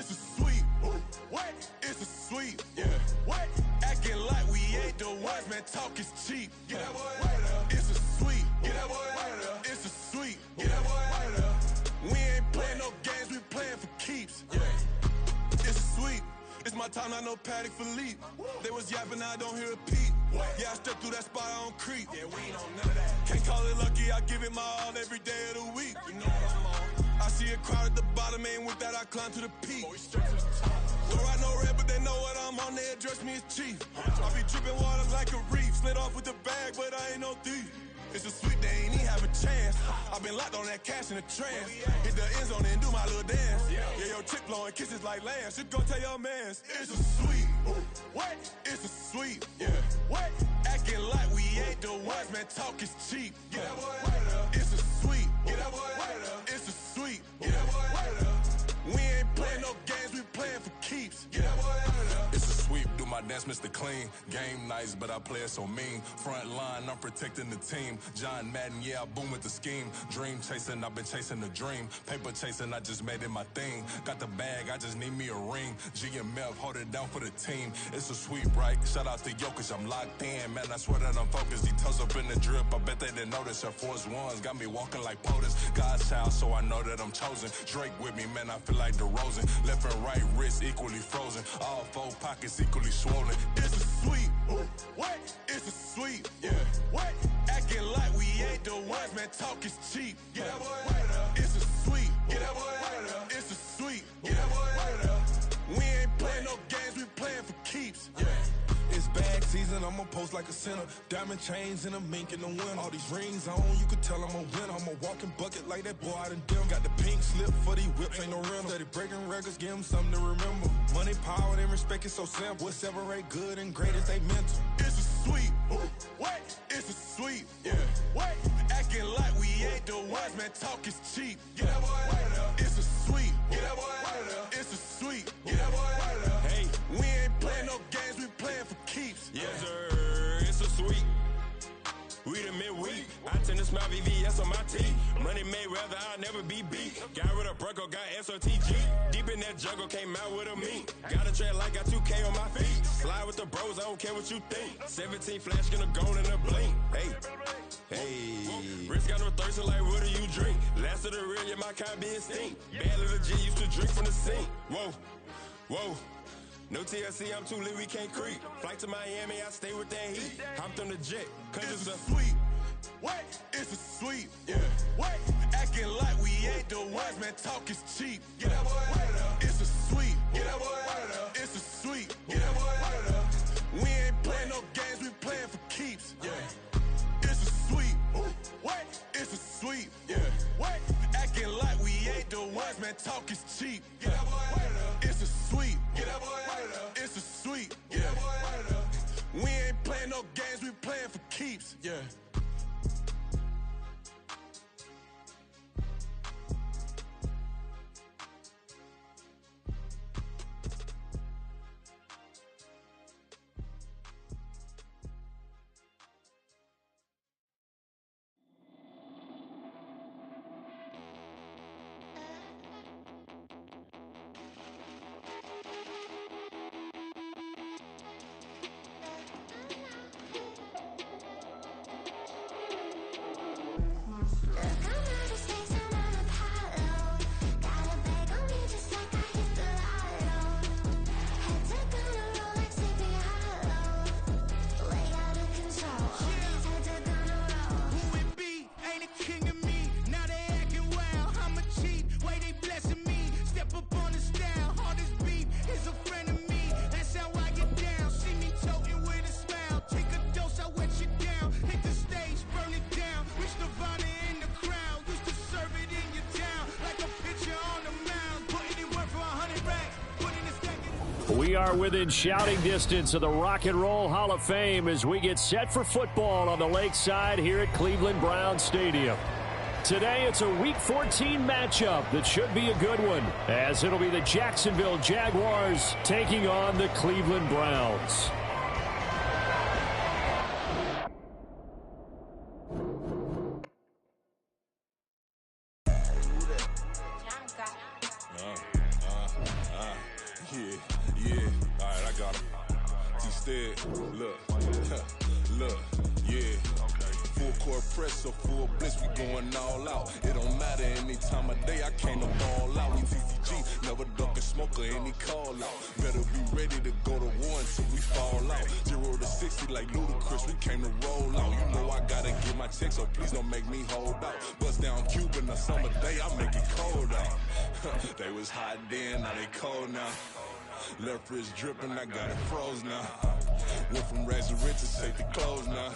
It's a sweep. What? It's a sweep. Yeah. What? Acting like we ain't the ones, man. Talk is cheap. Get that boy out of there. It's a sweep. Get that boy out of there. It's a sweep. Get that boy out of there. We ain't playing no games, we playing for keeps. Yeah. It's a sweep. It's my time, not no Paddock Philippe. They was yapping, I don't hear a peep. Yeah, I step through that spot, I don't creep. Yeah, we ain't on none of that. Can't call it lucky, I give it my all every day of the week. You know what I'm on. I see a crowd at the bottom, ain't with that, I climb to the peak. Throw out no red, but they know what I'm on, they address me as chief. I be dripping waters like a reef, slid off with the bag, but I ain't no thief. It's a sweep, they ain't even have a chance. I've been locked on that cash in a trance. Hit the end zone and do my little dance. Yeah, your chick blowing kisses like Lance. You go tell your mans. It's a sweep. What? It's a sweep. Yeah. What? Acting like we ain't the ones, man. Talk is cheap. Get that boy out of there. It's a sweep. Get that boy out of there. It's a sweep. Get that boy out of there. We ain't playing no games, we playing for keeps. Get that boy out of there. It's a sweep, do my dance, Mr. Clean. Game nice, but I play it so mean. Front line, I'm protecting the team. John Madden, yeah, I boom with the scheme. Dream chasing, I've been chasing the dream. Paper chasing, I just made it my thing. Got the bag, I just need me a ring. GMF, hold it down for the team. It's a sweep, right? Shout out to Jokic, I'm locked in. Man, I swear that I'm focused. Details up in the drip, I bet they didn't notice. Air Force Ones got me walking like POTUS. God's child, so I know that I'm chosen. Drake with me, man, I feel like DeRozan. Left and right wrist equally frozen. All four pockets equally swollen. It's a sweep. What? It's a sweep. Yeah. What? Acting like we ain't the ones, man. Talk is cheap. Get that boy out of there. It's a sweep. Get that boy out of there. It's a sweep. Get that boy out of there. We ain't playing no games, we playing for keeps. Yeah. It's bag season, I'ma post like a sinner. Diamond chains and a mink in the wind. All these rings on, you could tell I'm a winner. I'm a walking bucket like that boy out in Denver. Got the pink slip for these whips, ain't no rental. Steady breaking records, give them something to remember. Money, power, and respect is so simple. What separate good and great is they mental. It's a sweep. What? It's a sweep. Yeah. What? Acting like we ain't the ones, man. Talk is cheap. Get that boy out of there. It's a sweep. Get that boy out of there. It's a sweep. Get that boy out of there. Hey, we ain't playing no games, we playing for keeps. Yes, sir. It's a sweep. We the midweek. I tend to smile VVS on my teeth. Money made rather I'll never be beat. Got rid of Bronco, got SOTG. Deep in that jungle, came out with a meat. Got a tread like got 2K on my feet. Slide with the bros, I don't care what you think. 17 flash gonna go in a blink. Hey. Wrist got no thirsting like what do you drink? Last of the real, yeah, my kind be extinct. Bad little G used to drink from the sink. Whoa. No TLC, I'm too lit, we can't creep. Flight to Miami, I stay with that heat. Hopped on the jet, cause it's a sweep. What? It's a sweep. Yeah. What? Acting like we ain't the ones, man. Talk is cheap. Get that boy out of there. It's a sweep. Get that boy out of there. It's a sweep. Get that boy out of there. We ain't playing no games, we playing for keeps. Yeah. It's a sweep. What? It's a sweep. Yeah. What? Acting like we ain't the ones, man. Talk is cheap. Get that boy out of there. It's a sweep. Get that boy out of there. It's a sweep. Get that boy out of there. We ain't playing no games, we playing for keeps. Yeah. We are within shouting distance of the Rock and Roll Hall of Fame as we get set for football on the lakeside here at Cleveland Browns Stadium. Today, it's a Week 14 matchup that should be a good one, as it'll be the Jacksonville Jaguars taking on the Cleveland Browns. Look, yeah. Full court press or full blitz, we going all out. It don't matter any time of day, I can't no ball out. We TCG, never duck a smoke or any call out. Better be ready to go to war until we fall out. 0 to 60 like Ludacris, we came to roll out. You know I gotta get my check, so please don't make me hold out. Bust down Cuban a summer day, I make it cold out. They was hot then, now they cold now. Left wrist dripping, I got it froze now. Went from rags to riches, take the clothes now.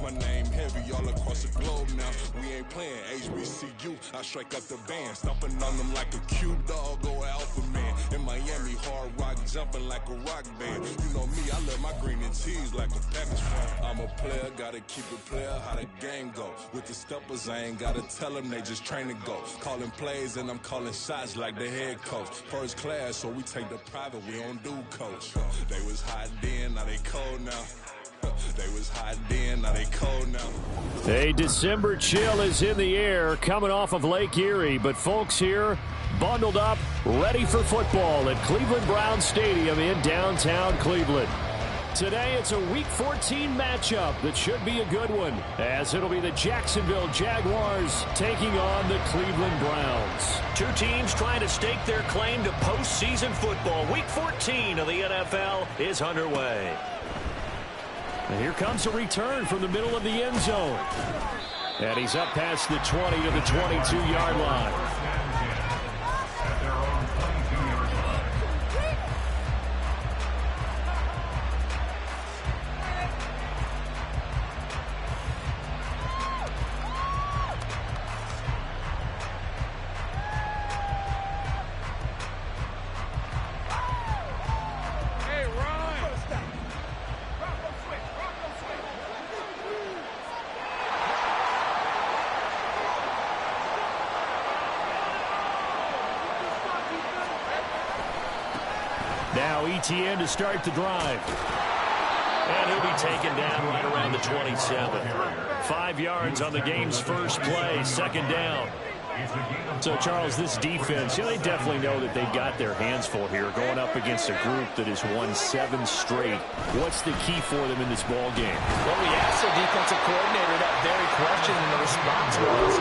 My name heavy all across the globe now. We ain't playing HBCU, I strike up the band. Stomping on them like a cute dog or alpha man. In Miami, hard rock jumping like a rock band. You know me, I love my green and cheese like a Packers fan. I'm a player, gotta keep it player, how the game go. With the steppers, I ain't gotta tell them, they just train to go. Calling plays and I'm calling shots like the head coach. First class, so we take the private, we don't do coach. They was hot then, now they cold now. They was hot then, now they cold now. A December chill is in the air coming off of Lake Erie, but folks here bundled up, ready for football at Cleveland Browns Stadium in downtown Cleveland. Today it's a Week 14 matchup that should be a good one, as it'll be the Jacksonville Jaguars taking on the Cleveland Browns. Two teams trying to stake their claim to postseason football. Week 14 of the NFL is underway. And here comes a return from the middle of the end zone. And he's up past the 20 to the 22-yard line. Now ETN to start the drive. And he'll be taken down right around the 27. 5 yards on the game's first play, second down. So, Charles, this defense, they definitely know that they've got their hands full here going up against a group that has won 7 straight. What's the key for them in this ball game? Well, we asked their defensive coordinator that very question, and the response was,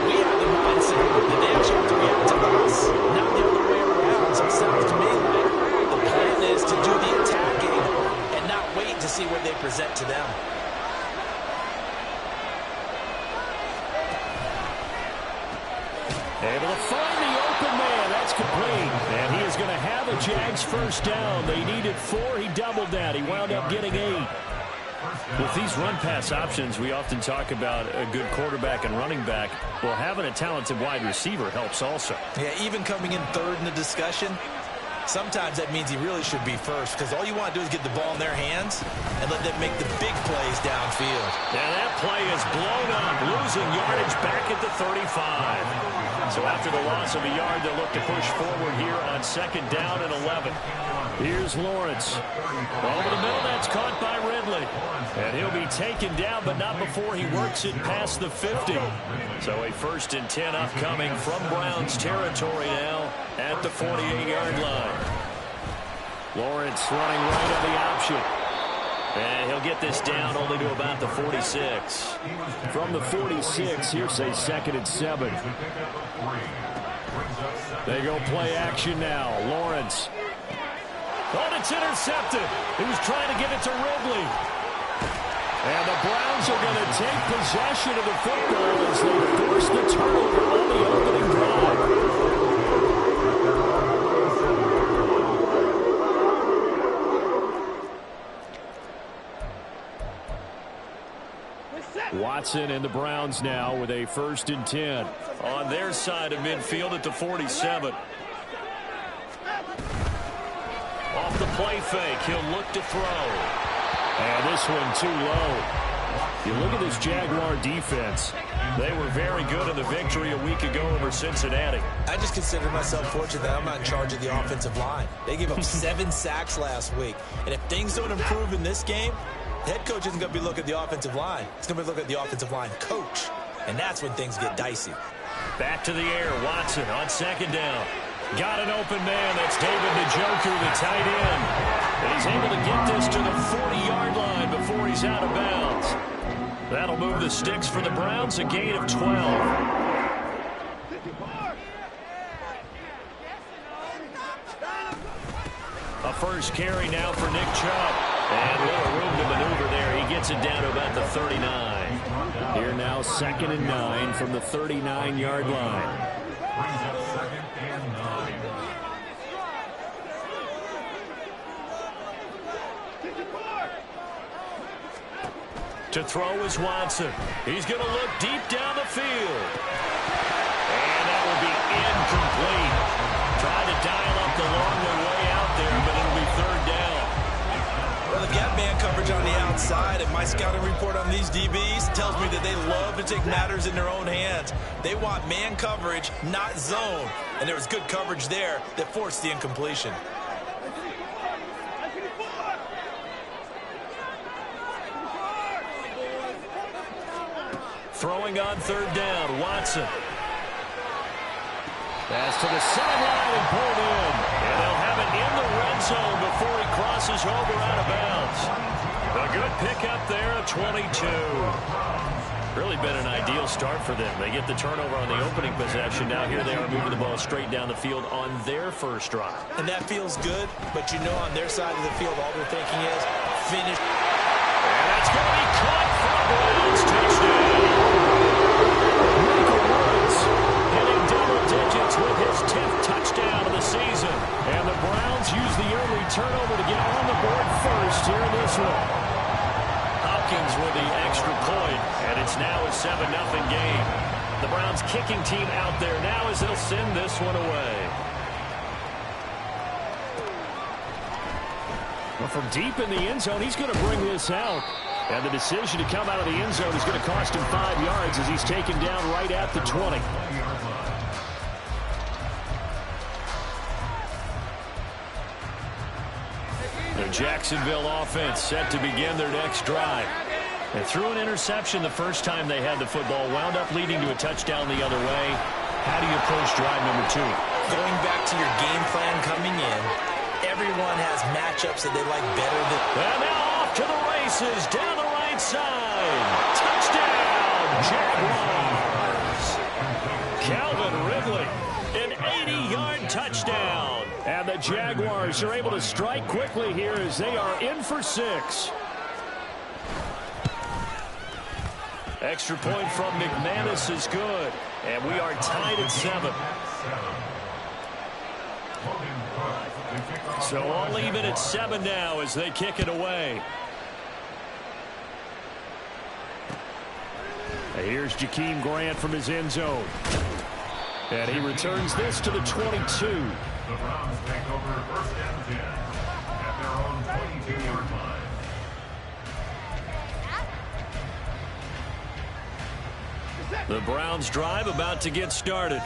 we have the mindset that they actually have to react to us, not the other way around. So it sounds to me like the plan is to do the attacking and not wait to see what they present to them. Able to find the open man. That's complete. And he is going to have a Jags first down. They needed 4. He doubled that. He wound up getting 8. With these run-pass options, we often talk about a good quarterback and running back. Well, having a talented wide receiver helps also. Yeah, even coming in third in the discussion, sometimes that means he really should be first, because all you want to do is get the ball in their hands and let them make the big plays downfield. Now that play is blown up, losing yardage back at the 35. So after the loss of a yard, they'll look to push forward here on second down and 11. Here's Lawrence. Over the middle, that's caught by Ridley. And he'll be taken down, but not before he works it past the 50. So a 1st and 10 upcoming from Browns territory now at the 48-yard line. Lawrence running right on the option. And he'll get this down only to about the 46. From the 46, here's a 2nd and 7. They go play action now. Lawrence. Oh, it's intercepted. He was trying to get it to Ridley. And the Browns are going to take possession of the football as they force the turnover on the opening drive. Watson and the Browns now with a 1st and 10 on their side of midfield at the 47. Off the play fake, he'll look to throw. And this one too low. You look at this Jaguar defense. They were very good in the victory a week ago over Cincinnati. I just consider myself fortunate that I'm not in charge of the offensive line. They gave up 7 sacks last week. And if things don't improve in this game, the head coach isn't going to be looking at the offensive line. He's going to be looking at the offensive line coach. And that's when things get dicey. Back to the air. Watson on second down. Got an open man. That's David Njoku, the tight end. And he's able to get this to the 40-yard line before he's out of bounds. That'll move the sticks for the Browns, a gain of 12. A first carry now for Nick Chubb. And little room to maneuver there. He gets it down to about the 39. Here now, 2nd and 9 from the 39-yard line. To throw is Watson. He's going to look deep down the field. And that will be incomplete. Tried to dial up the long way out there, but it'll be 3rd down. Well, they've got man coverage on the outside, and my scouting report on these DBs tells me that they love to take matters in their own hands. They want man coverage, not zone. And there was good coverage there that forced the incompletion. Throwing on 3rd down, Watson. Pass to the sideline and pulled in. And they'll have it in the red zone before he crosses over out of bounds. A good pickup there at 22. Really been an ideal start for them. They get the turnover on the opening possession. Now here they are moving the ball straight down the field on their first drive. And that feels good, but you know on their side of the field all they're thinking is finish. And that's going to be caught for a Browns touchdown. Michael Woods hitting double digits with his 10th touchdown of the season. And the Browns use the early turnover to get on the board first here in this one. Hopkins with the extra point, and it's now a 7-0 game. The Browns kicking team out there now as they'll send this one away. Well, from deep in the end zone, he's going to bring this out. And the decision to come out of the end zone is going to cost him 5 yards as he's taken down right at the 20. The Jacksonville offense set to begin their next drive. They threw an interception the first time they had the football, wound up leading to a touchdown the other way. How do you approach drive number 2? Going back to your game plan coming in, everyone has matchups that they like better than... And now off to the races, down the right side. Touchdown, Jaguars. Calvin Ridley, an 80-yard touchdown. And the Jaguars are able to strike quickly here as they are in for 6. Extra point from McManus is good. And we are tied at 7. So all even at 7 now as they kick it away. And here's Jakeem Grant from his end zone. And he returns this to the 22. The Browns take over 1st and 10 at their own 22-yard line. The Browns drive about to get started.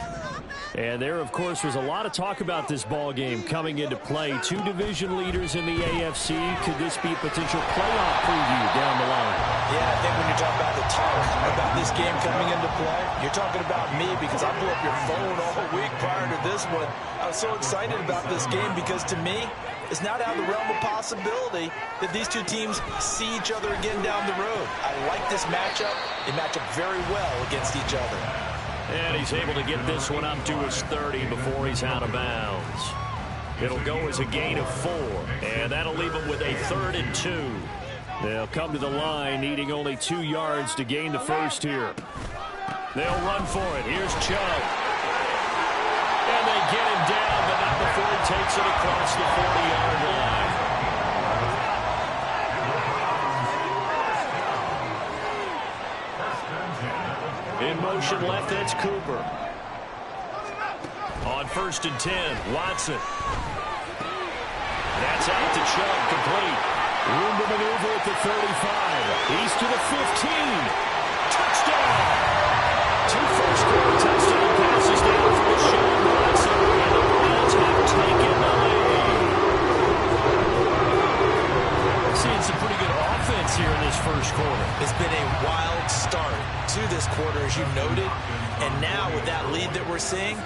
And there, of course, was a lot of talk about this ball game coming into play. 2 division leaders in the AFC. Could this be a potential playoff preview down the line? Yeah, I think when you're talking about the talk about this game coming into play, you're talking about me because I blew up your phone all week prior to this one. I was so excited about this game because to me, it's not out of the realm of possibility that these two teams see each other again down the road. I like this matchup. They match up very well against each other. And he's able to get this one up to his 30 before he's out of bounds. It'll go as a gain of 4, and that'll leave him with a 3rd and 2. They'll come to the line needing only 2 yards to gain the first here. They'll run for it. Here's Chubb. And they get him down, but not before he takes it across the 40-yard line. In motion left, that's Cooper. On 1st and 10, Watson. That's out to Chubb, complete. Room to maneuver at the 35. He's to the 15. Touchdown! 2 first-quarter touchdown passes down for Deshaun Watson. And the Browns have taken the lead. Seeing some pretty good offense here in this first quarter. It's been a wild start to this quarter, as you noted. And now with that lead that we're seeing,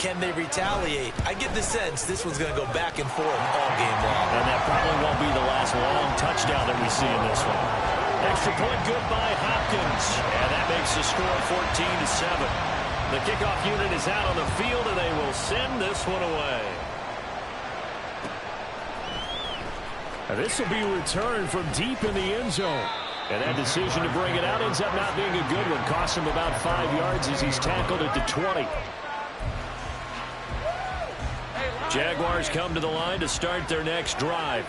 can they retaliate? I get the sense this one's going to go back and forth all game long. And that probably won't be the last long touchdown that we see in this one. Extra point good by Hopkins. And that makes the score 14-7. The kickoff unit is out on the field, and they will send this one away. Now this will be returned from deep in the end zone. And that decision to bring it out ends up not being a good one. Costs him about 5 yards as he's tackled at the 20. Jaguars come to the line to start their next drive.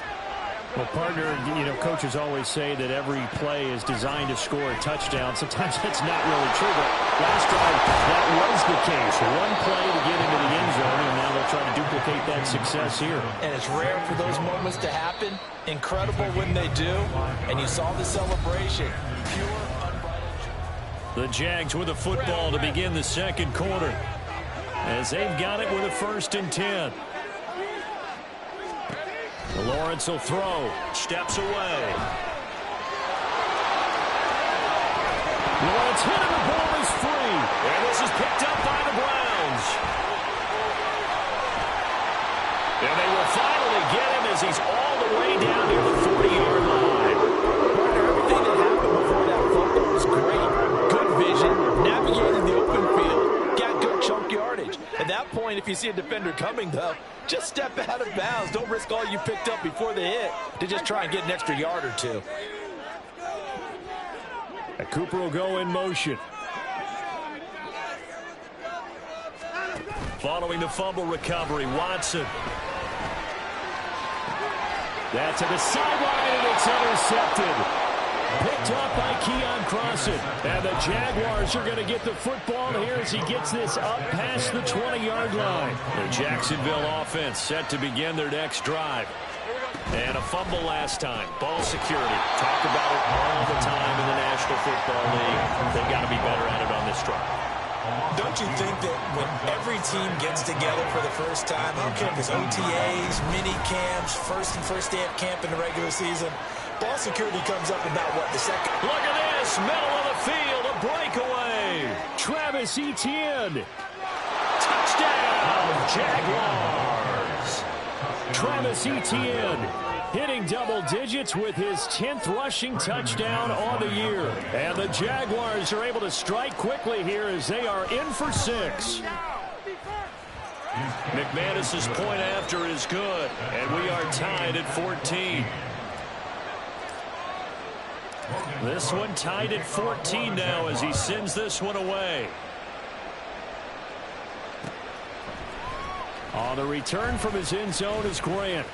Well, partner, coaches always say that every play is designed to score a touchdown. Sometimes that's not really true, but last drive, that was the case. One play to get into the end zone, and now they'll try to duplicate that success here. And it's rare for those moments to happen. Incredible when they do. And you saw the celebration. Pure, unbridled. The Jags with a football to begin the second quarter, as they've got it with a 1st and 10. Lawrence will throw. Steps away. Lawrence hit and the ball is free. And this is picked up by the Browns. And they will finally get him as he's all the way down near the 40-yard line. Everything that happened before that football was great. Good vision, navigating the open field, got good chunk yardage. At that point, if you see a defender coming, though, just step out of bounds. Don't risk all you picked up before the hit to just try and get an extra yard or two. Cooper will go in motion. Following the fumble recovery, Watson. That's to the sideline, and it's intercepted. Picked up by Keon Crossan. And the Jaguars are going to get the football here as he gets this up past the 20-yard line. The Jacksonville offense set to begin their next drive. And a fumble last time. Ball security. Talk about it all the time in the National Football League. They've got to be better at it on this drive. Don't you think that when every team gets together for the first time, I don't care if it's OTAs, mini camps, first day of camp in the regular season, ball security comes up about, what, the second? Look at this. Middle of the field. A breakaway. Travis Etienne. Touchdown, Jaguars. Travis Etienne hitting double digits with his 10th rushing touchdown on the year. And the Jaguars are able to strike quickly here as they are in for 6. McManus's point after is good, and we are tied at 14. This one tied at 14 now as he sends this one away. On the return from his end zone is Grant.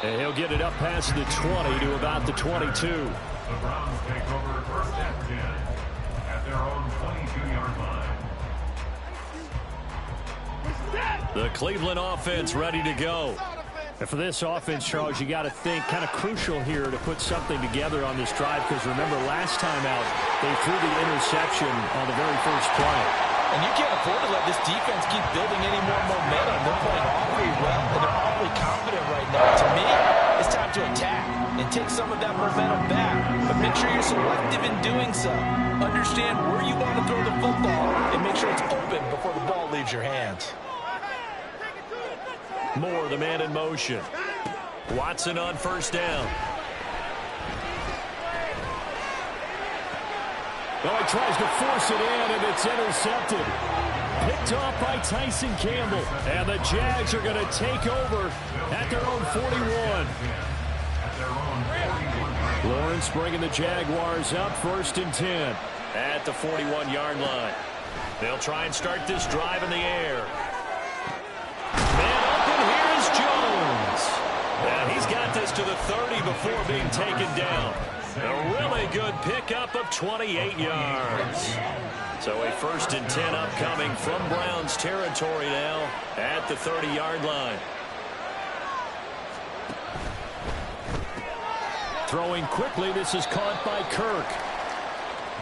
And he'll get it up past the 20 to about the 22. The Browns take over 1st and 10 at their own 22-yard line. The Cleveland offense ready to go. And for this offense, Charles, you got to think kind of crucial here to put something together on this drive, because remember last time out they threw the interception on the very first play. And you can't afford to let this defense keep building any more momentum. They're playing awfully well, and they're awfully confident right now. To me, it's time to attack and take some of that momentum back. But make sure you're selective in doing so. Understand where you want to throw the football and make sure it's open before the ball leaves your hands. Moore, the man in motion. Watson on 1st down. Well, he tries to force it in, and it's intercepted. Picked off by Tyson Campbell. And the Jags are going to take over at their own 41. Lawrence bringing the Jaguars up 1st and 10 at the 41-yard line. They'll try and start this drive in the air. Man open, here is Jones. And he's got this to the 30 before being taken down. A really good pickup of 28 yards. So a 1st and 10 upcoming from Browns territory now at the 30-yard line. Throwing quickly, this is caught by Kirk.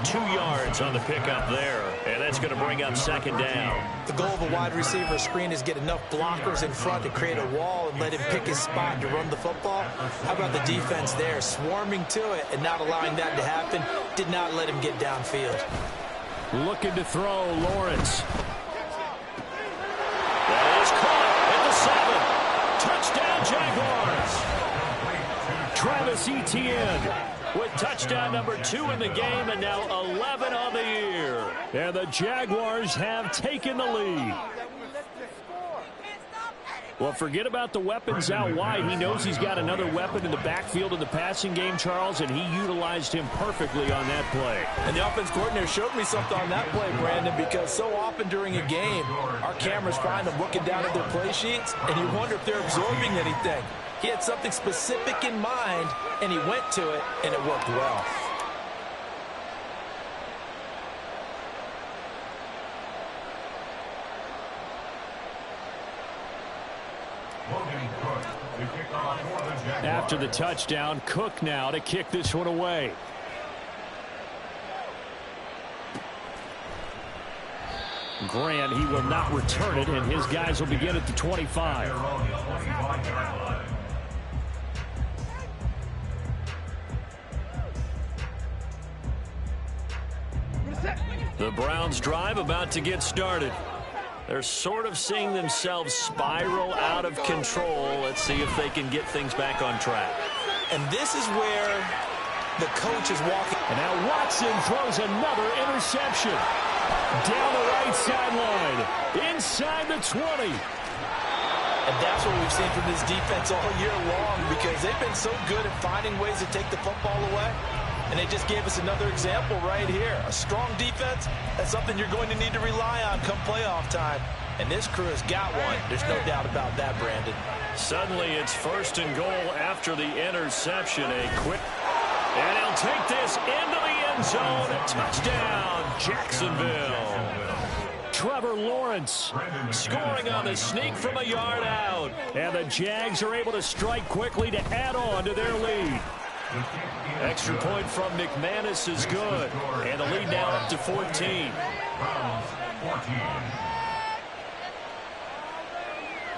2 yards on the pickup there, and that's going to bring up 2nd down. The goal of a wide receiver screen is get enough blockers in front to create a wall and let him pick his spot to run the football. How about the defense there, swarming to it and not allowing that to happen? Did not let him get downfield. Looking to throw, Lawrence. Travis Etienne with touchdown number 2 in the game and now 11 on the year. And the Jaguars have taken the lead. Well, forget about the weapons out wide. He knows he's got another weapon in the backfield in the passing game, Charles, and he utilized him perfectly on that play. And the offense coordinator showed me something on that play, Brandon, because so often during a game, our cameras find them looking down at their play sheets, and you wonder if they're absorbing anything. He had something specific in mind, and he went to it, and it worked well. After the touchdown, Cook now to kick this one away. Grant, he will not return it, and his guys will begin at the 25. The Browns drive about to get started. They're sort of seeing themselves spiral out of control. Let's see if they can get things back on track. And this is where the coach is walking. And now Watson throws another interception. Down the right sideline. Inside the 20. And that's what we've seen from this defense all year long, because they've been so good at finding ways to take the football away. And they just gave us another example right here. A strong defense, that's something you're going to need to rely on come playoff time. And this crew has got one. There's no doubt about that, Brandon. Suddenly it's 1st and goal after the interception. A quick. And he'll take this into the end zone. Touchdown, Jacksonville. Trevor Lawrence scoring on the sneak from a yard out. And the Jags are able to strike quickly to add on to their lead. Extra point from McManus is good. And the lead now up to 14. Browns 14.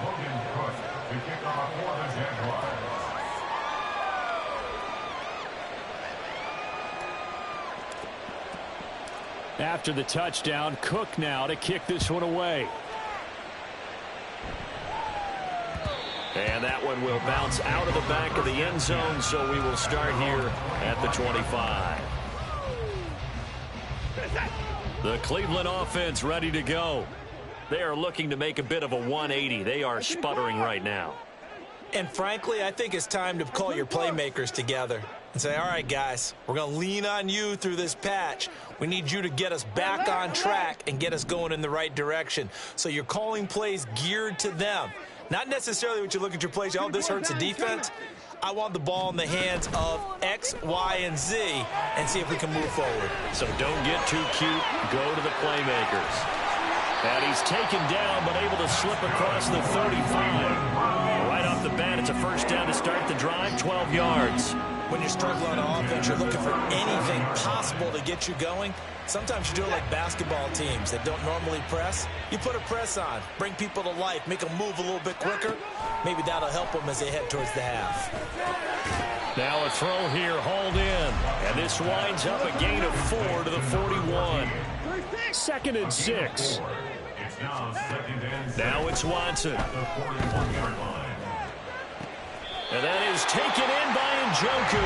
Logan Cook to kick off for the Jaguars. After the touchdown, Cook now to kick this one away. And that one will bounce out of the back of the end zone, so we will start here at the 25. The Cleveland offense ready to go. They are looking to make a bit of a 180. They are sputtering right now. And frankly, I think it's time to call your playmakers together and say, all right, guys, we're going to lean on you through this patch. We need you to get us back on track and get us going in the right direction. So you're calling plays geared to them. Not necessarily what you look at your plays, oh, this hurts the defense. I want the ball in the hands of X, Y, and Z and see if we can move forward. So don't get too cute. Go to the playmakers. And he's taken down but able to slip across the 35. Right off the bat, it's a 1st down to start the drive, 12 yards. When you're struggling on offense, you're looking for anything possible to get you going. Sometimes you do it like basketball teams that don't normally press. You put a press on, bring people to life, make them move a little bit quicker. Maybe that'll help them as they head towards the half. Now a throw here, hauled in. And this winds up a gain of 4 to the 41. 2nd and 6. Now it's Watson. And that is taken in by Njoku.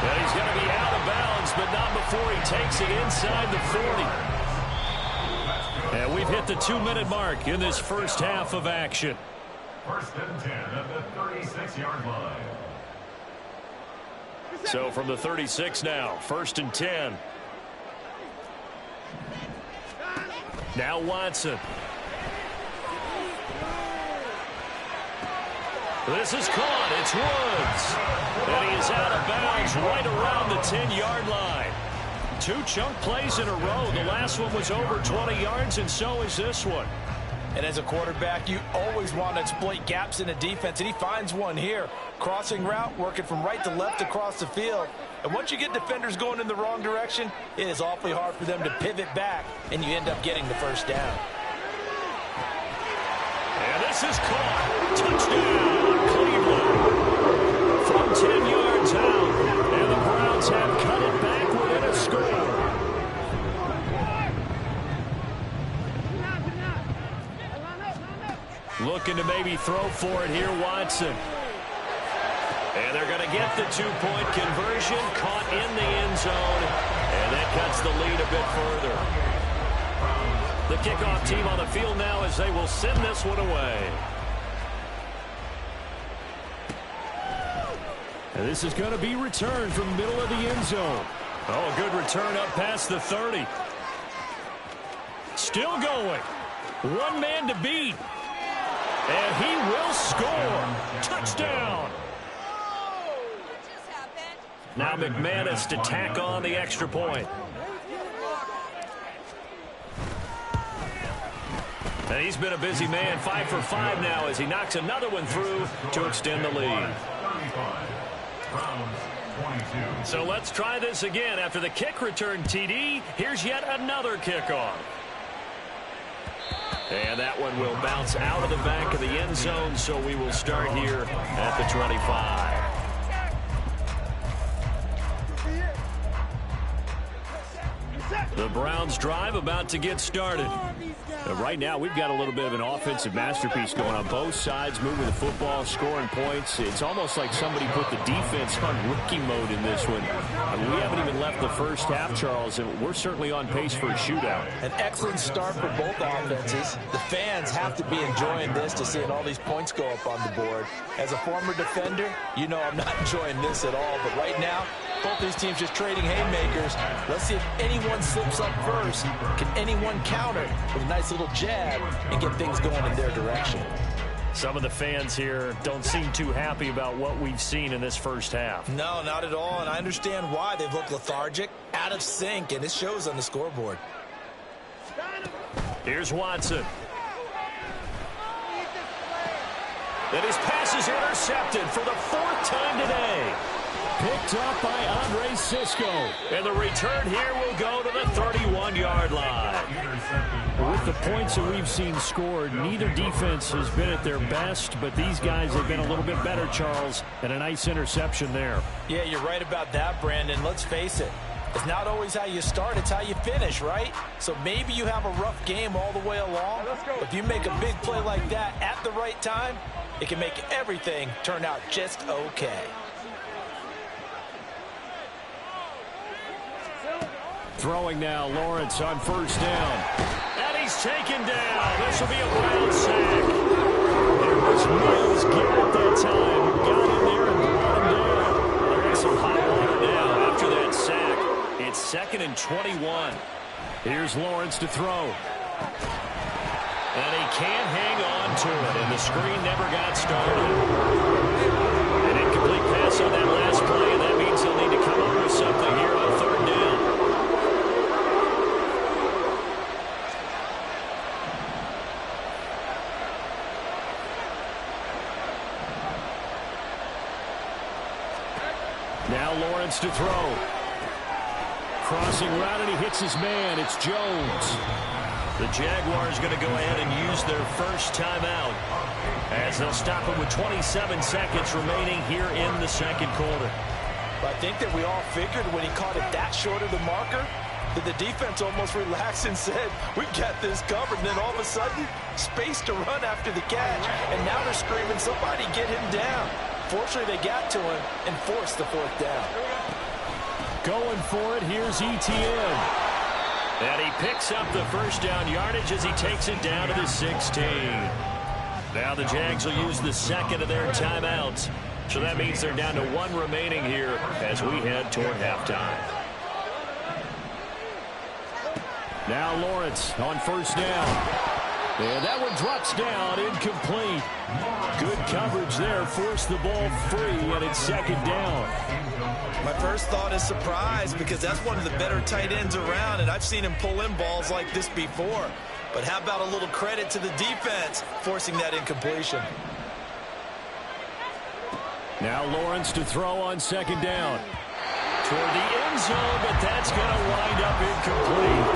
And he's going to be out of bounds, but not before he takes it inside the 40. And we've hit the 2-minute mark in this first half of action. 1st and 10 at the 36-yard line. So from the 36 now, 1st and 10. Now Watson. This is caught. It's Woods. And he is out of bounds right around the 10-yard line. 2 chunk plays in a row. The last one was over 20 yards, and so is this one. And as a quarterback, you always want to exploit gaps in a defense, and he finds one here. Crossing route, working from right to left across the field. And once you get defenders going in the wrong direction, it is awfully hard for them to pivot back, and you end up getting the 1st down. And this is caught. Touchdown, Cleveland. From 10 yards out. And the Browns have cut it back within a score. Looking to maybe throw for it here, Watson. And they're going to get the two-point conversion, caught in the end zone, and that cuts the lead a bit further. The kickoff team on the field now as they will send this one away. And this is going to be returned from the middle of the end zone. Oh, a good return up past the 30. Still going. One man to beat. And he will score. Touchdown. Now McManus to tack on the extra point. And he's been a busy man, 5 for 5 now as he knocks another one through to extend the lead. So let's try this again. After the kick return TD, here's yet another kickoff. And that one will bounce out of the back of the end zone, so we will start here at the 25. The Browns drive about to get started. Right now, we've got a little bit of an offensive masterpiece going on both sides, moving the football, scoring points. It's almost like somebody put the defense on rookie mode in this one. I mean, we haven't even left the first half, Charles, and we're certainly on pace for a shootout. An excellent start for both offenses. The fans have to be enjoying this to seeing all these points go up on the board. As a former defender, you know I'm not enjoying this at all. But right now, both these teams just trading haymakers. Let's see if anyone slips up first. Can anyone counter with a nice little jab and get things going in their direction? Some of the fans here don't seem too happy about what we've seen in this first half. No, not at all, and I understand why. They look lethargic, out of sync, and it shows on the scoreboard. Here's Watson. And his pass is intercepted for the 4th time today. Picked up by Andre Cisco. And the return here will go to the 31-yard line. With the points that we've seen scored, neither defense has been at their best, but these guys have been a little bit better, Charles, and a nice interception there. Yeah, you're right about that, Brandon. Let's face it. It's not always how you start, it's how you finish, right? So maybe you have a rough game all the way along. If you make a big play like that at the right time, it can make everything turn out just okay. Throwing now, Lawrence on first down. And he's taken down. This will be a Brown sack. There was Myles Garrett that time. Got in there and brought him down. There is some hot water now after that sack. It's 2nd and 21. Here's Lawrence to throw. And he can't hang on to it, and the screen never got started. An incomplete pass on that last play, and that means he'll need to come up with something here on 3rd down. Now Lawrence to throw. Crossing route, and he hits his man. It's Jones. The Jaguars going to go ahead and use their first timeout as they'll stop it with 27 seconds remaining here in the 2nd quarter. I think that we all figured when he caught it that short of the marker that the defense almost relaxed and said, we got this covered. And then all of a sudden, space to run after the catch. And now they're screaming, somebody get him down. Fortunately, they got to him and forced the 4th down. Going for it, here's ETN. And he picks up the first down yardage as he takes it down to the 16. Now the Jags will use the 2nd of their timeouts. So that means they're down to 1 remaining here as we head toward halftime. Now Lawrence on first down. And that one drops down, incomplete. Good coverage there, forced the ball free, and it's 2nd down. My first thought is surprise because that's one of the better tight ends around, and I've seen him pull in balls like this before. But how about a little credit to the defense forcing that incompletion? Now Lawrence to throw on 2nd down. Toward the end zone, but that's going to wind up incomplete.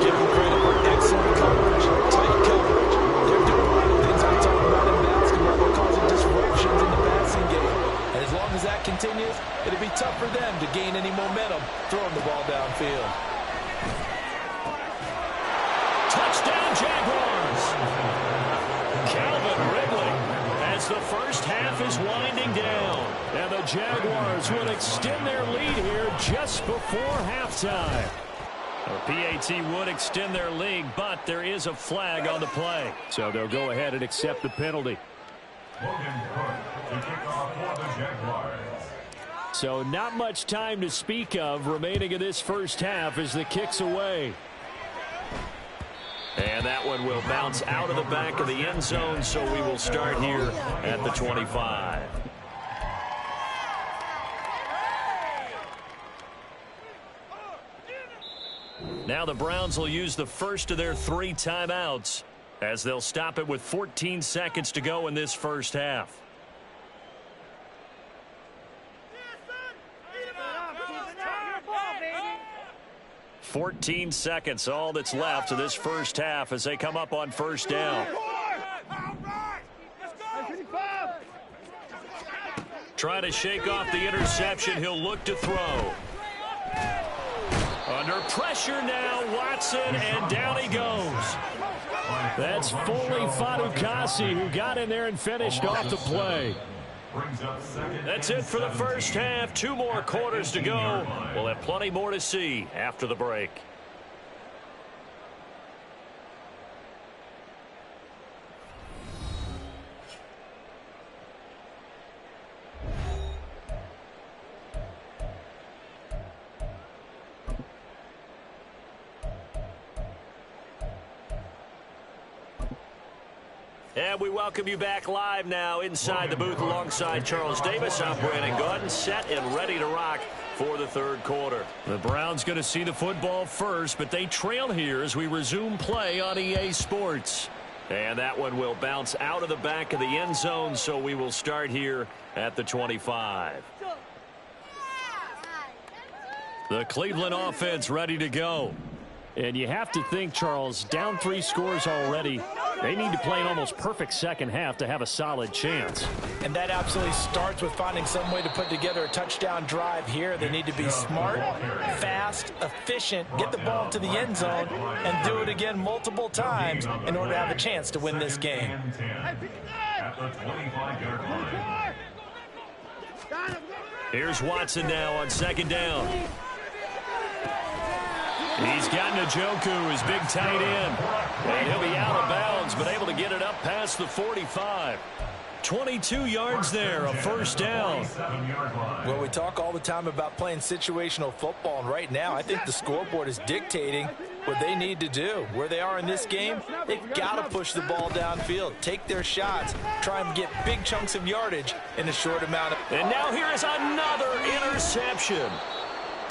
Give him credit for excellent coverage, tight coverage. They're doing a lot of things we talk about in basketball. They're causing disruptions in the passing game. And as long as that continues, it'll be tough for them to gain any momentum throwing the ball downfield. Touchdown, Jaguars! Calvin Ridley has the first first half is winding down. And the Jaguars will extend their lead here just before halftime. The PAT would extend their lead, but there is a flag on the play. So they'll go ahead and accept the penalty. So not much time to speak of remaining in this first half as the kick's away. And that one will bounce out of the back of the end zone, so we will start here at the 25. Now the Browns will use the first of their 3 timeouts as they'll stop it with 14 seconds to go in this first half. – 14 seconds, all that's left of this first half as they come up on first down. Trying to shake off the interception. He'll look to throw. Under pressure now, Watson, and down he goes. That's Foley Fatukasi who got in there and finished off the play. That's it for the first half. 2 more quarters to go. We'll have plenty more to see after the break. And we welcome you back live now inside the booth alongside Charles Davis. I'm Brandon Gaudin, set and ready to rock for the third quarter. The Browns going to see the football first, but they trail here as we resume play on EA Sports. And that one will bounce out of the back of the end zone, so we will start here at the 25. The Cleveland offense ready to go. And you have to think, Charles, down 3 scores already. They need to play an almost perfect second half to have a solid chance. And that absolutely starts with finding some way to put together a touchdown drive here. They need to be smart, fast, efficient, get the ball to the end zone, and do it again multiple times in order to have a chance to win this game. Here's Watson now on second down. He's got Njoku, his big tight end. And he'll be out of bounds, but able to get it up past the 45. 22 yards there, a first down. Well, we talk all the time about playing situational football, and right now I think the scoreboard is dictating what they need to do. Where they are in this game, they've got to push the ball downfield, take their shots, try and get big chunks of yardage in a short amount of... And now here is another interception.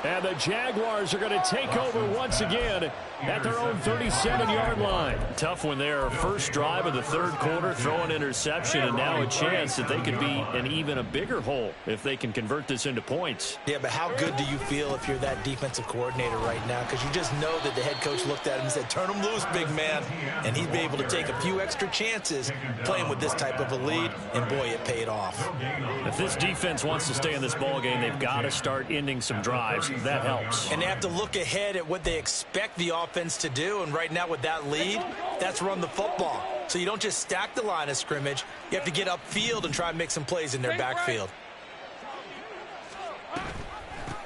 And the Jaguars are going to take over once again at their own 37-yard line. Tough one there. First drive of the third quarter, throw an interception, and now a chance that they could be in even a bigger hole if they can convert this into points. Yeah, but how good do you feel if you're that defensive coordinator right now? Because you just know that the head coach looked at him and said, turn him loose, big man. And he'd be able to take a few extra chances playing with this type of a lead, and boy, it paid off. If this defense wants to stay in this ballgame, they've got to start ending some drives. That helps. And they have to look ahead at what they expect the offense to do, and right now with that lead, that's run the football. So you don't just stack the line of scrimmage. You have to get upfield and try and make some plays in their backfield.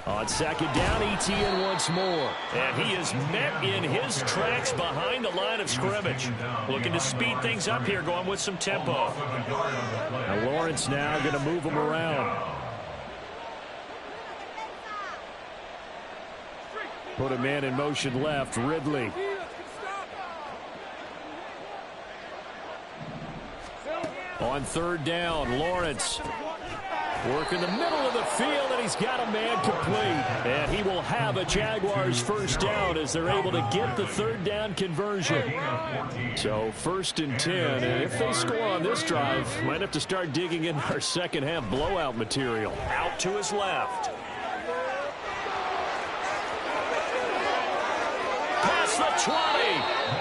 On second down, Etienne once more. And he is met in his tracks behind the line of scrimmage. Looking to speed things up here, going with some tempo. Now Lawrence now going to move him around. Put a man in motion left, Ridley. On third down, Lawrence. Work in the middle of the field, and he's got a man complete. And he will have a Jaguars first down as they're able to get the third down conversion. So first and 10, and if they score on this drive, might have to start digging in our second half blowout material. Out to his left. Past the 20.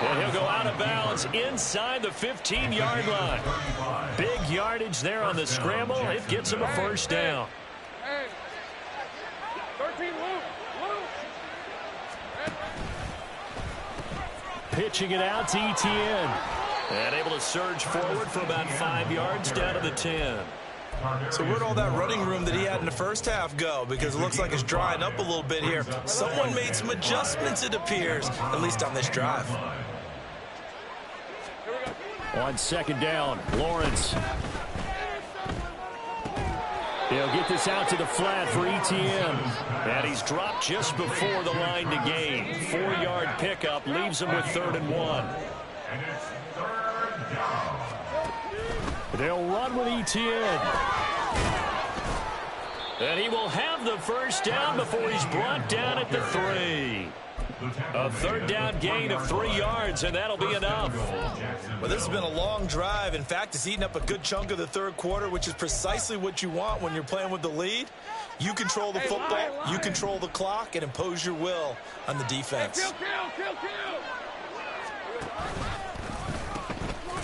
And he'll go out of bounds inside the 15-yard line. Big yardage there on the scramble. It gets him a first down. Pitching it out to Etienne. And able to surge forward for about 5 yards down to the 10. So where'd all that running room that he had in the first half go? Because it looks like it's drying up a little bit here. Someone made some adjustments, it appears, at least on this drive. On second down, Lawrence. He'll get this out to the flat for Etienne. And he's dropped just before the line to gain. 4-yard pickup leaves him with 3rd and 1. And it's 3rd down. They'll run with Etienne. And he will have the first down before he's brought down at the 3. A 3rd down gain of 3 yards, and that'll be enough. Well, this has been a long drive. In fact, it's eaten up a good chunk of the 3rd quarter, which is precisely what you want when you're playing with the lead. You control the football, you control the clock, and impose your will on the defense.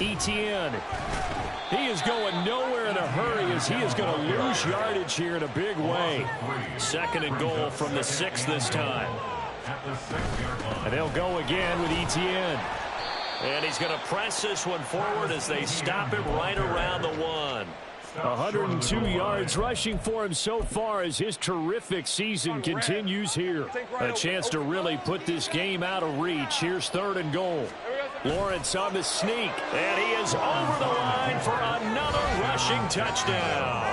Etienne. He is going nowhere in a hurry as he is going to lose yardage here in a big way. 2nd and goal from the 6 this time. And they'll go again with Etienne. And he's going to press this one forward as they stop him right around the 1. 102 yards rushing for him so far as his terrific season continues here. A chance to really put this game out of reach. Here's 3rd and goal. Lawrence on the sneak, and he is over the line for another rushing touchdown.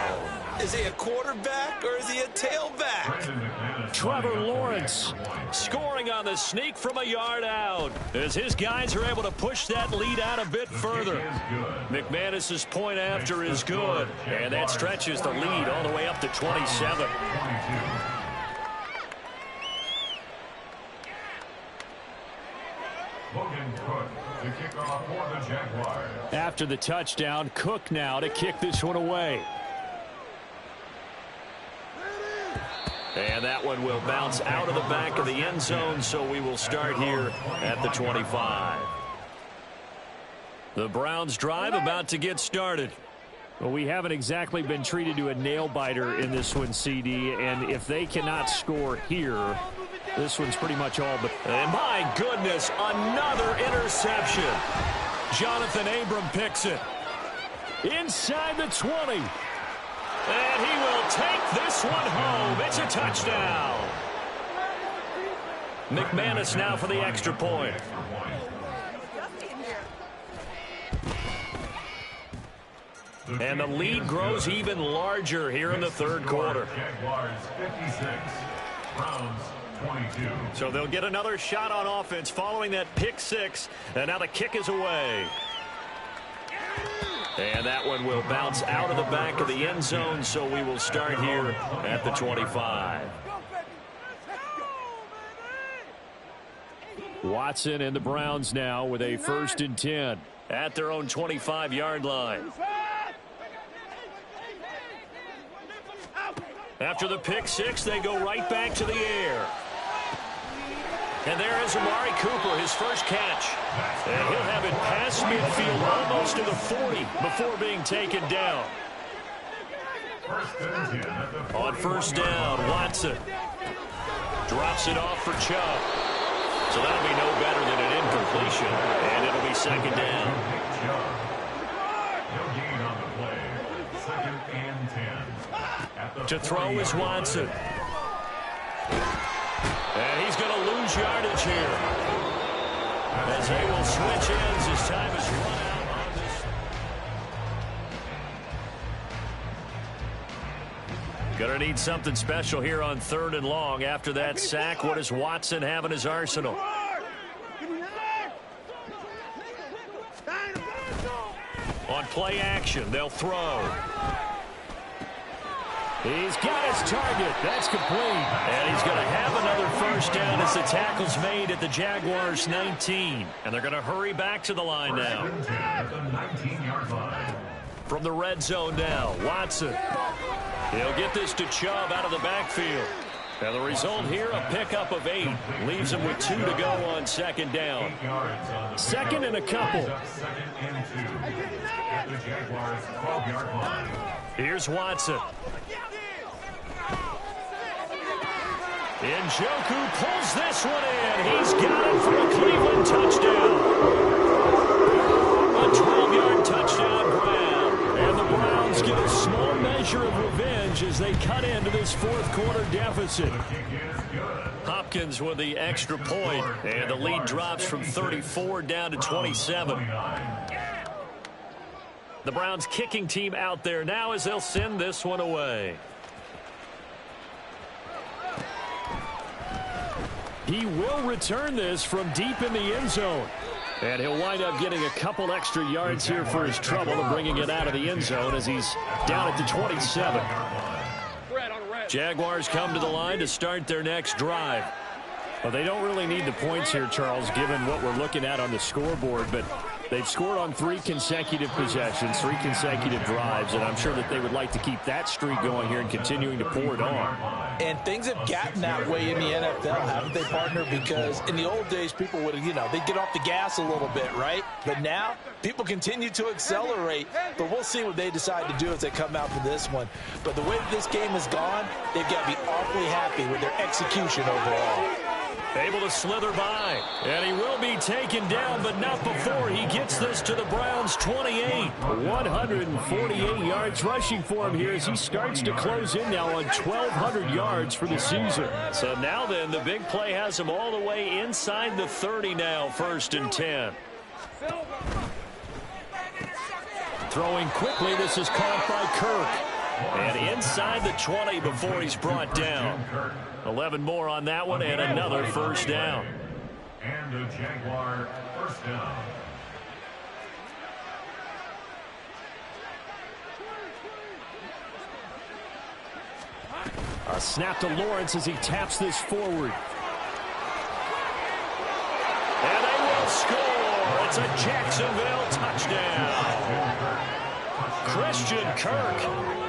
Is he a quarterback or is he a tailback? Trevor Lawrence scoring on the sneak from a yard out as his guys are able to push that lead out a bit further. McManus's point after is good, and that stretches the lead all the way up to 27. Logan Cook to kick off for the Jaguars. After the touchdown, Cook now to kick this one away. And that one will bounce out of the back of the end zone, so we will start here at the 25. The Browns drive about to get started. Well, we haven't exactly been treated to a nail-biter in this one, CD, and if they cannot score here, this one's pretty much all but... And my goodness, another interception. Jonathan Abram picks it. Inside the 20. And he will take this one home. It's a touchdown. McManus now for the extra point. And the lead grows even larger here in the 3rd quarter. Jaguars 56, Browns 22. So they'll get another shot on offense following that pick 6. And now the kick is away. And that one will bounce out of the back of the end zone, so we will start here at the 25. Watson and the Browns now with a 1st and 10 at their own 25-yard line. After the pick 6, they go right back to the air. And there is Amari Cooper, his first catch. And he'll have it past midfield almost to the 40 before being taken down. On 1st down, Watson drops it off for Chubb. So that'll be no better than an incompletion. And it'll be 2nd down. To throw is Watson. And he's going to lose yardage here. As they will switch ends as time is run out on this. Going to need something special here on 3rd and long. After that sack, what does Watson have in his arsenal? On play action, they'll throw. He's got his target. That's complete. And he's going to have another 1st down as the tackle's made at the Jaguars' 19. And they're going to hurry back to the line now. From the red zone now, Watson. He'll get this to Chubb out of the backfield. And the result here, a pickup of 8. Leaves him with 2 to go on 2nd down. 2nd and a couple. Here's Watson. Njoku pulls this one in. He's got it for a Cleveland touchdown. A cut into this fourth quarter deficit. Hopkins with the extra point, and the lead drops from 34 down to 27. The Browns kicking team out there now as they'll send this one away. He will return this from deep in the end zone. And he'll wind up getting a couple extra yards here for his trouble and bringing it out of the end zone as he's down at the 27. Jaguars come to the line to start their next drive. Well, they don't really need the points here, Charles, given what we're looking at on the scoreboard, but they've scored on 3 consecutive possessions, 3 consecutive drives, and I'm sure that they would like to keep that streak going here and continuing to pour it on. And things have gotten that way in the NFL, haven't they, partner? Because in the old days, people would, they'd get off the gas a little bit, right? But now, people continue to accelerate. But we'll see what they decide to do as they come out for this one. But the way that this game has gone, they've got to be awfully happy with their execution overall. Able to slither by, and he will be taken down, but not before he gets this to the Browns' 28. 148 yards rushing for him here as he starts to close in now on 1,200 yards for the season. So now then, the big play has him all the way inside the 30 now, 1st and 10. Throwing quickly, this is caught by Kirk. And inside the 20 before he's brought down. 11 more on that one and another first down. And a Jaguar first down. A snap to Lawrence as he taps this forward. And they will score. It's a Jacksonville touchdown. Christian Kirk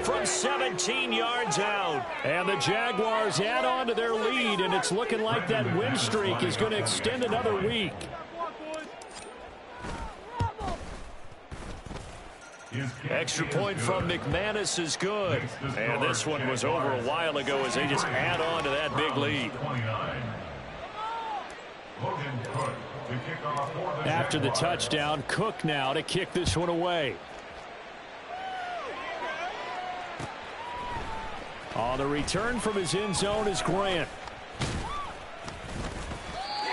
from 17 yards out. And the Jaguars add on to their lead, and it's looking like that win streak is going to extend another week. Extra point from McManus is good. And this one was over a while ago as they just add on to that big lead. After the touchdown, Cook now to kick this one away. On the return from his end zone is Grant.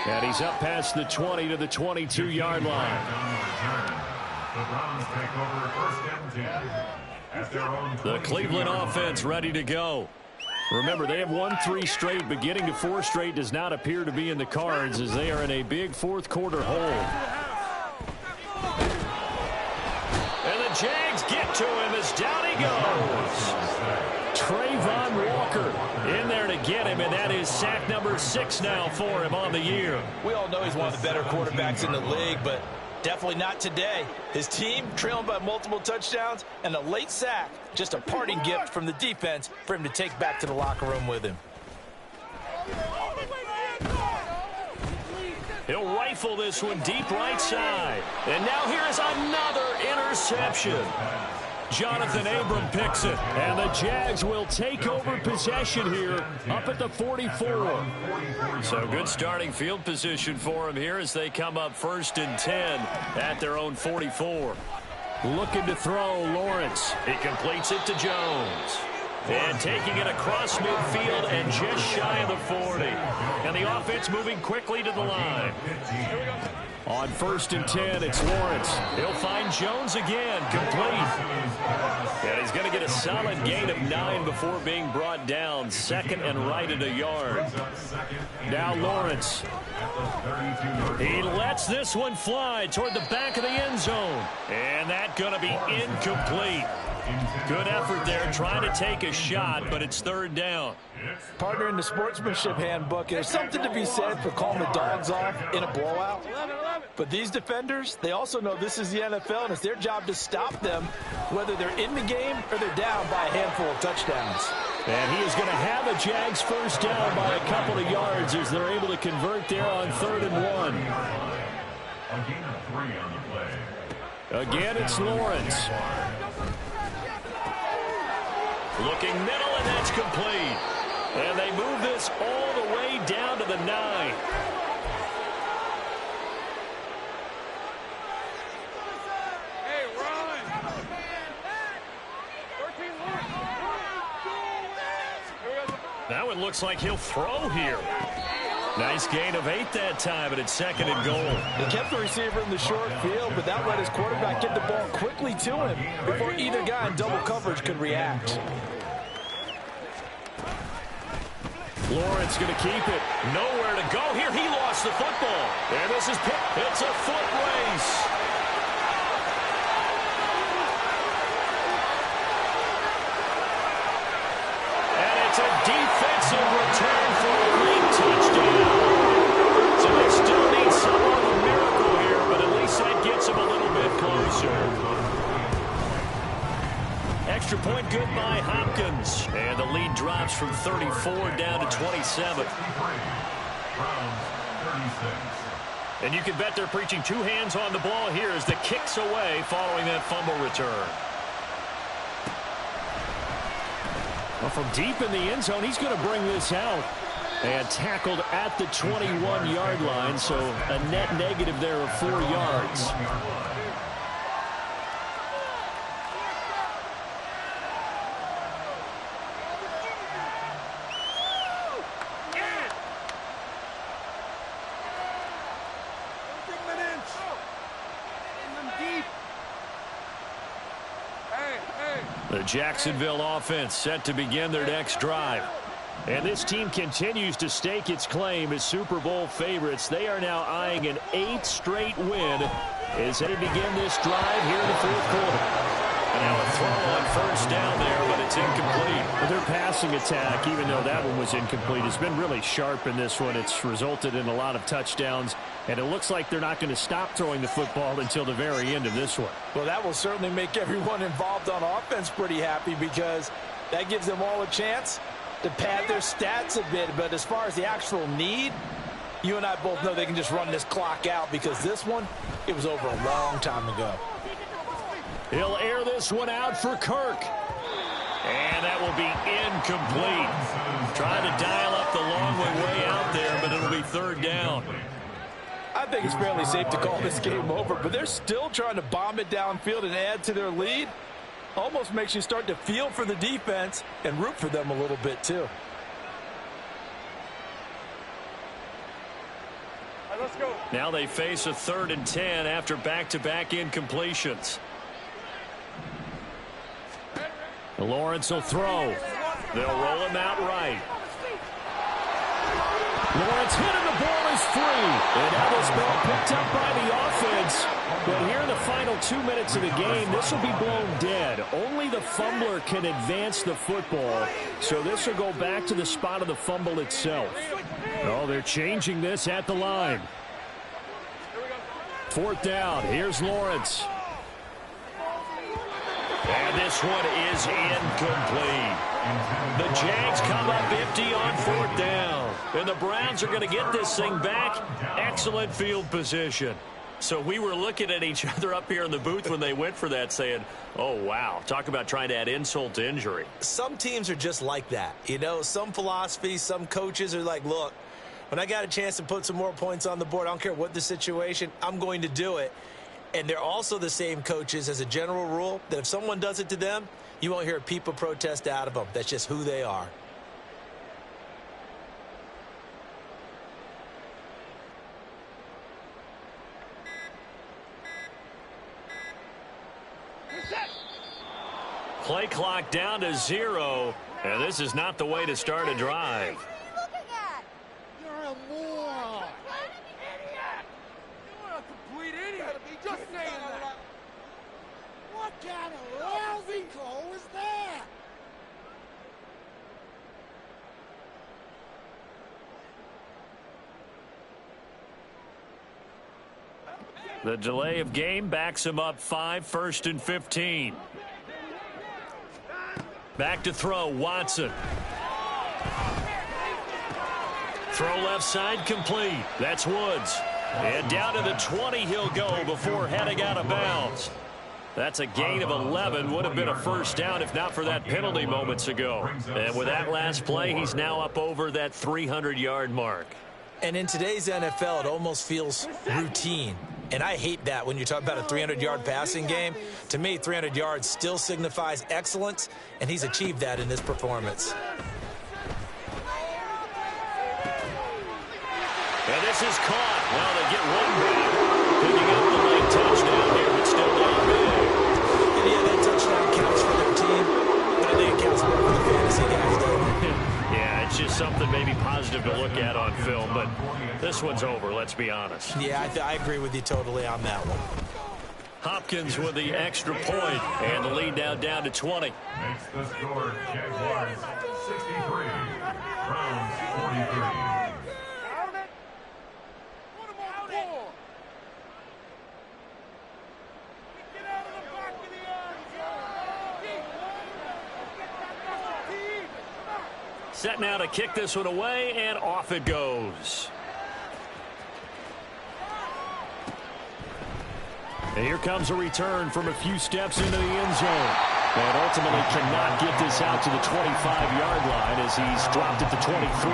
And he's up past the 20 to the 22-yard line. The Browns take over 1st and 10 at their own 22. The Cleveland offense ready to go. Remember, they have won 3 straight, but getting to 4 straight does not appear to be in the cards as they are in a big fourth quarter hole. And the Jags get to him as down he goes. Trayvon Walker in there to get him, and that is sack number 6 now for him on the year. We all know he's one of the better quarterbacks in the league, but definitely not today. His team trailing by multiple touchdowns and a late sack, just a parting gift from the defense for him to take back to the locker room with him. He'll rifle this one deep right side. And now here's another interception. Jonathan Abram picks it, and the Jags will take over possession here up at the 44. So good starting field position for him here as they come up 1st and 10 at their own 44. Looking to throw, Lawrence. He completes it to Jones. And taking it across midfield and just shy of the 40. And the offense moving quickly to the line. On 1st and 10, it's Lawrence. He'll find Jones again, complete. And he's going to get a solid gain of 9 before being brought down. 2nd and right at a yard. Now Lawrence. He lets this one fly toward the back of the end zone. And that's going to be incomplete. Good effort there trying to take a shot, but it's 3rd down. Partner, in the sportsmanship handbook, there's something to be said for calling the dogs off in a blowout. But these defenders, they also know this is the NFL, and it's their job to stop them, whether they're in the game or they're down by a handful of touchdowns. And he is going to have a Jags first down by a couple of yards as they're able to convert there on 3rd and 1. A gain of 3 on the play. Again, it's Lawrence. Looking middle, and that's complete. And they move this all the way down to the 9. looks like he'll throw here. Nice gain of 8 that time, and it's 2nd and goal. He kept the receiver in the short field, but that let his quarterback get the ball quickly to him before either guy in double coverage could react. Lawrence going to keep it. Nowhere to go here. He lost the football. And this is picked. It's a foot race. And it's a defensive return for a late touchdown. So they still need some of a miracle here, but at least that gets them a little bit closer. Extra point good by Hopkins. And the lead drops from 34 down to 27. And you can bet they're preaching 2 hands on the ball here as the kick's away following that fumble return. Well, from deep in the end zone, he's going to bring this out. And tackled at the 21-yard line, so a net negative there of 4 yards. The Jacksonville offense set to begin their next drive. And this team continues to stake its claim as Super Bowl favorites. They are now eyeing an 8th straight win as they begin this drive here in the 4th quarter. And now a throw on first down there, but it's incomplete. But their passing attack, even though that one was incomplete, has been really sharp in this one. It's resulted in a lot of touchdowns, and it looks like they're not going to stop throwing the football until the very end of this one. Well, that will certainly make everyone involved on offense pretty happy because that gives them all a chance to pad their stats a bit. But as far as the actual need, you and I both know they can just run this clock out because this one, it was over a long time ago. He'll air this one out for Kirk. And that will be incomplete. Trying to dial up the long way out there, but it'll be 3rd down. I think it's fairly safe to call this game over, but they're still trying to bomb it downfield and add to their lead. Almost makes you start to feel for the defense and root for them a little bit too. All right, let's go. Now they face a 3rd and 10 after back-to-back incompletions. Lawrence will throw. They'll roll him out right. Lawrence hit and the ball is free. And now this ball picked up by the offense. But here in the final 2 minutes of the game, this will be blown dead. Only the fumbler can advance the football. So this will go back to the spot of the fumble itself. Oh, they're changing this at the line. 4th down. Here's Lawrence. And this one is incomplete. The Jags come up empty on 4th down. And the Browns are going to get this thing back. Excellent field position. So we were looking at each other up here in the booth when they went for that saying, oh, wow, talk about trying to add insult to injury. Some teams are just like that. You know, some philosophies, some coaches are like, look, when I got a chance to put some more points on the board, I don't care what the situation, I'm going to do it. And they're also the same coaches as a general rule that if someone does it to them, you won't hear a peep of protest out of them. That's just who they are. Play clock down to 0, and this is not the way to start a drive. You're a moron. Idiot. You're a complete idiot. Just saying that. What kind of lousy call was that? The delay of game backs him up 5, 1st and 15. Back to throw, Watson. Throw left side complete. That's Woods. And down to the 20 he'll go before heading out of bounds. That's a gain of 11. Would have been a 1st down if not for that penalty moments ago. And with that last play, he's now up over that 300-yard mark. And in today's NFL, it almost feels routine. And I hate that when you talk about a 300-yard passing game. To me, 300 yards still signifies excellence, and he's achieved that in this performance. This is caught. Well, they get one back. Picking up the late touchdown here, but still down big. And yeah, that touchdown counts for their team, but I think it counts more for the fantasy guys, though. Yeah, it's just something maybe positive to look at on film, but this one's over, let's be honest. Yeah, I agree with you totally on that one. Hopkins with the extra point, and the lead now down to 20. Makes the score Jaguars 63, Browns 43. Set now to kick this one away, and off it goes. And here comes a return from a few steps into the end zone. And ultimately cannot get this out to the 25-yard line as he's dropped at the 23.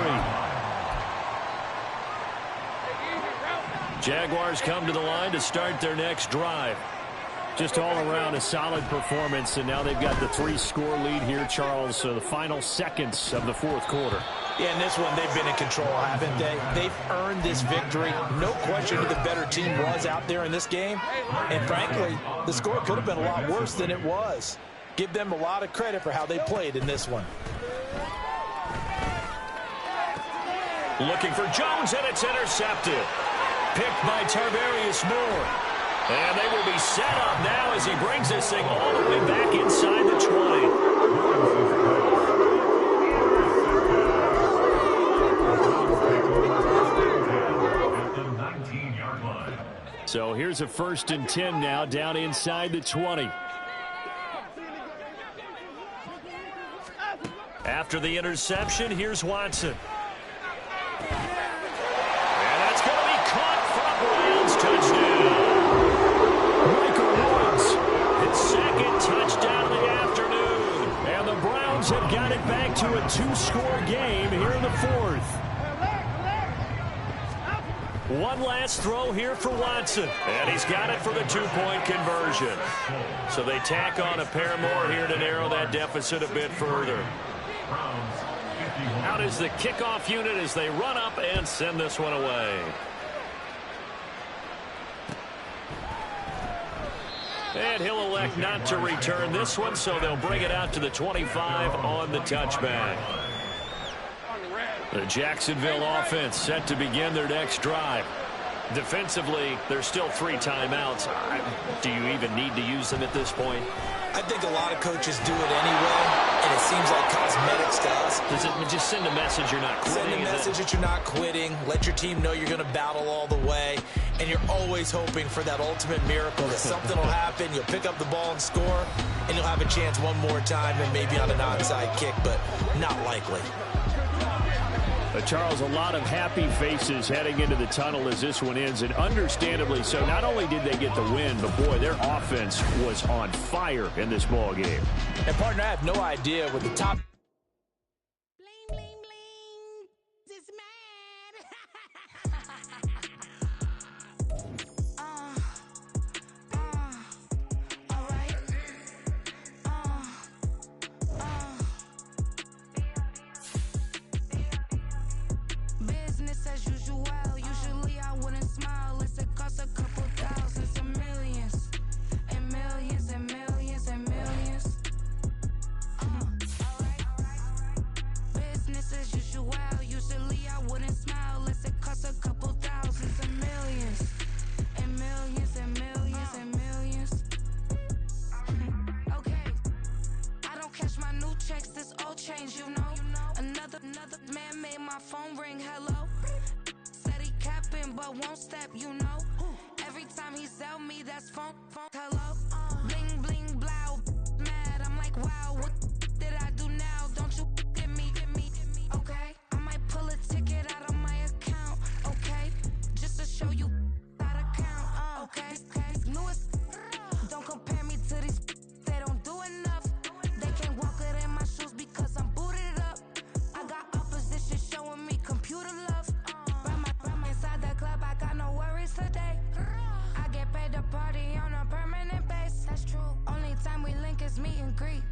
Jaguars come to the line to start their next drive. Just all around a solid performance, and now they've got the 3-score lead here, Charles, so the final seconds of the fourth quarter. Yeah, in this one, they've been in control, haven't they? They've earned this victory. No question who the better team was out there in this game. And frankly, the score could have been a lot worse than it was. Give them a lot of credit for how they played in this one. Looking for Jones, and it's intercepted. Picked by Tarvarius Moore. And they will be set up now as he brings this thing all the way back inside the 20. So here's a 1st and 10 now, down inside the 20. After the interception, here's Watson. And that's going to be caught for a Browns touchdown. Michael Woods, his second touchdown of the afternoon. And the Browns have got it back to a 2-score game here in the fourth. One last throw here for Watson. And he's got it for the 2-point conversion. So they tack on a pair more here to narrow that deficit a bit further. Out is the kickoff unit as they run up and send this one away. And he'll elect not to return this one, so they'll bring it out to the 25 on the touchback. The Jacksonville offense set to begin their next drive. Defensively, there's still 3 timeouts. Do you even need to use them at this point? I think a lot of coaches do it anyway, and it seems like cosmetics to us. Does it just send a message you're not quitting? Send a message that you're not quitting. Let your team know you're going to battle all the way, and you're always hoping for that ultimate miracle that something will happen, you'll pick up the ball and score, and you'll have a chance one more time and maybe on an onside kick, but not likely. Charles, a lot of happy faces heading into the tunnel as this one ends, and understandably so. Not only did they get the win, but boy, their offense was on fire in this ball game. And partner, I have no idea what the top. Bling, bling, bling. This all right. Business as usual. Usually I wouldn't smile. It's a cost a couple thousands and millions. And millions and millions and millions. Business as usual. Usually I wouldn't smile. Unless it costs a couple thousands and millions. And millions and millions and millions. Okay. I don't cash my new checks. This old change, you know. Another man made my phone ring. Hello. Said he capping but won't step, you know. Every time he sell me, that's phone. Hello. Bling bling blow. Mad. I'm like, wow, what did I do now? Don't you get me. Okay. I might pull a ticket out of my account. Okay. Just to show you how to count. Okay. Newest. Don't compare me to these. They don't do enough. They can't walk it in my shoes because I'm booted up. I got opposition showing me computer love. Ram inside the club, I got no worries today. I get paid to party on a permanent base. That's true. Only time we link is meet and greet.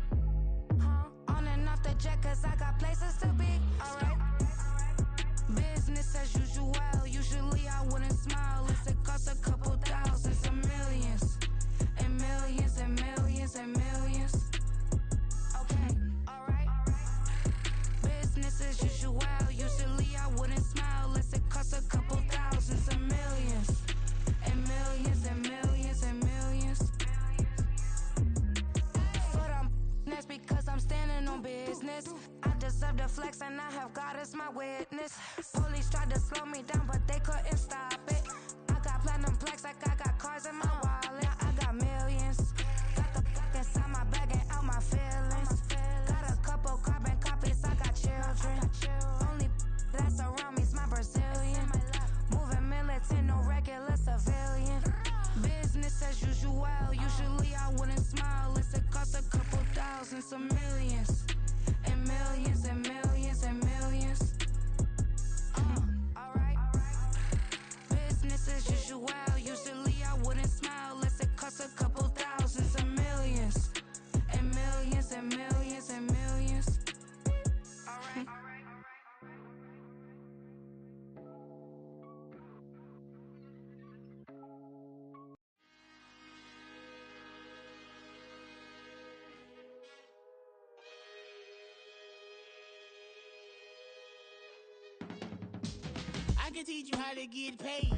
can teach you how to get paid,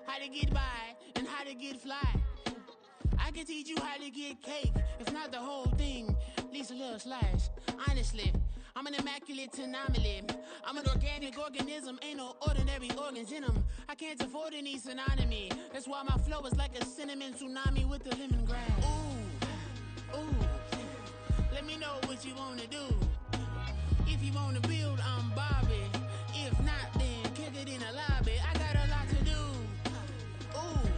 how to get by, and how to get fly. I can teach you how to get cake, if not the whole thing, at least a little slice. Honestly, I'm an immaculate anomaly. I'm an organic organism, ain't no ordinary organs in them. I can't afford any synonymy. That's why my flow is like a cinnamon tsunami with the lemongrass. Ooh, ooh, let me know what you wanna do. If you wanna build, I'm Bobby. If not, then kick it in the lobby. I got a lot to do. Ooh,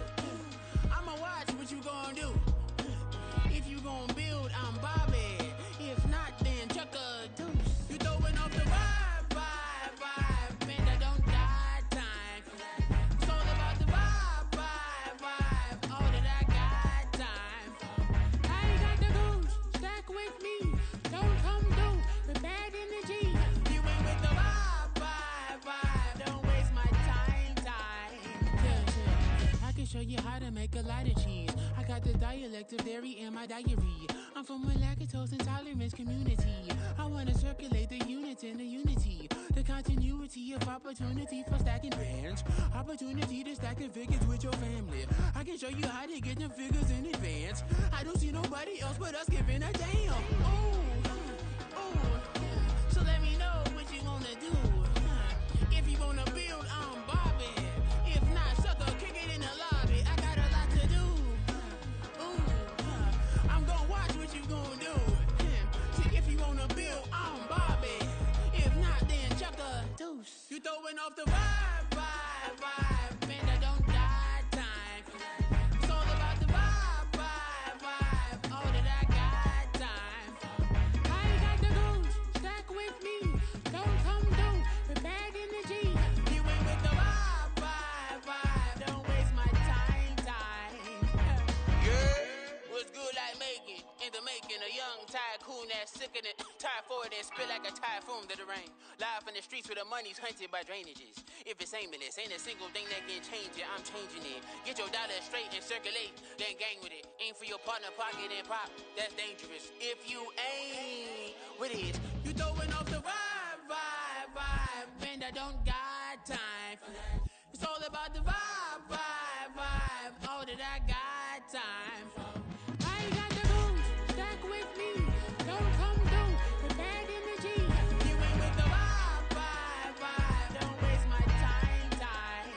I'ma watch what you gonna do. If you gonna build, I'm Bobby. If not, then chuck a deuce. You throwing off the vibe, vibe, vibe. Man, I don't die time. It's all about the vibe, vibe, vibe. All that I got time. I ain't got the goose. Stack with me. Don't come through with bad energy. You ain't with the vibe, vibe, vibe. Don't waste my time, time. Yeah. I can show you how to make a lot of cheese. I got the dialect of dairy in my diary. I'm from a lactose intolerance community. I wanna circulate the units in the unity. The continuity of opportunity for stacking bands. Opportunity to stack the figures with your family. I can show you how to get them figures in advance. I don't see nobody else but us giving a damn. Ooh, ooh. So let me know what you wanna do. If you wanna build, I'm Bobby. If not, sucker, kick it in the lobby. I got a lot to do. Ooh, I'm gonna watch what you gonna do. See, if you wanna build, I'm Bobby. If not, then chuck a deuce. You throwing off the vibe, vibe, vibe. Man, I don't die time. It's all about the vibe, vibe, vibe. All that I got time. I ain't got the goose. Stack with me. Don't come through with bad energy. You ain't with the vibe, vibe, vibe. Don't waste my time, time. Yeah, what's good like making? In the making, a young tycoon that's sicker than typhoid and spit like a typhoon to the rain. Live in the streets where the money's hunted by drainages. If it's aimless, ain't a single thing that can change it. I'm changing it. Get your dollar straight and circulate, then gang with it. Aim for your partner, pocket and pop. That's dangerous. If you ain't with it, you throwing off the vibe, vibe, vibe. Man, I don't got time for that. It's all about the vibe, vibe, vibe. All that I got time for. I ain't got the goose. Stack with me. Don't come through with bad energy. You ain't with the vibe, vibe, vibe. Don't waste my time, time.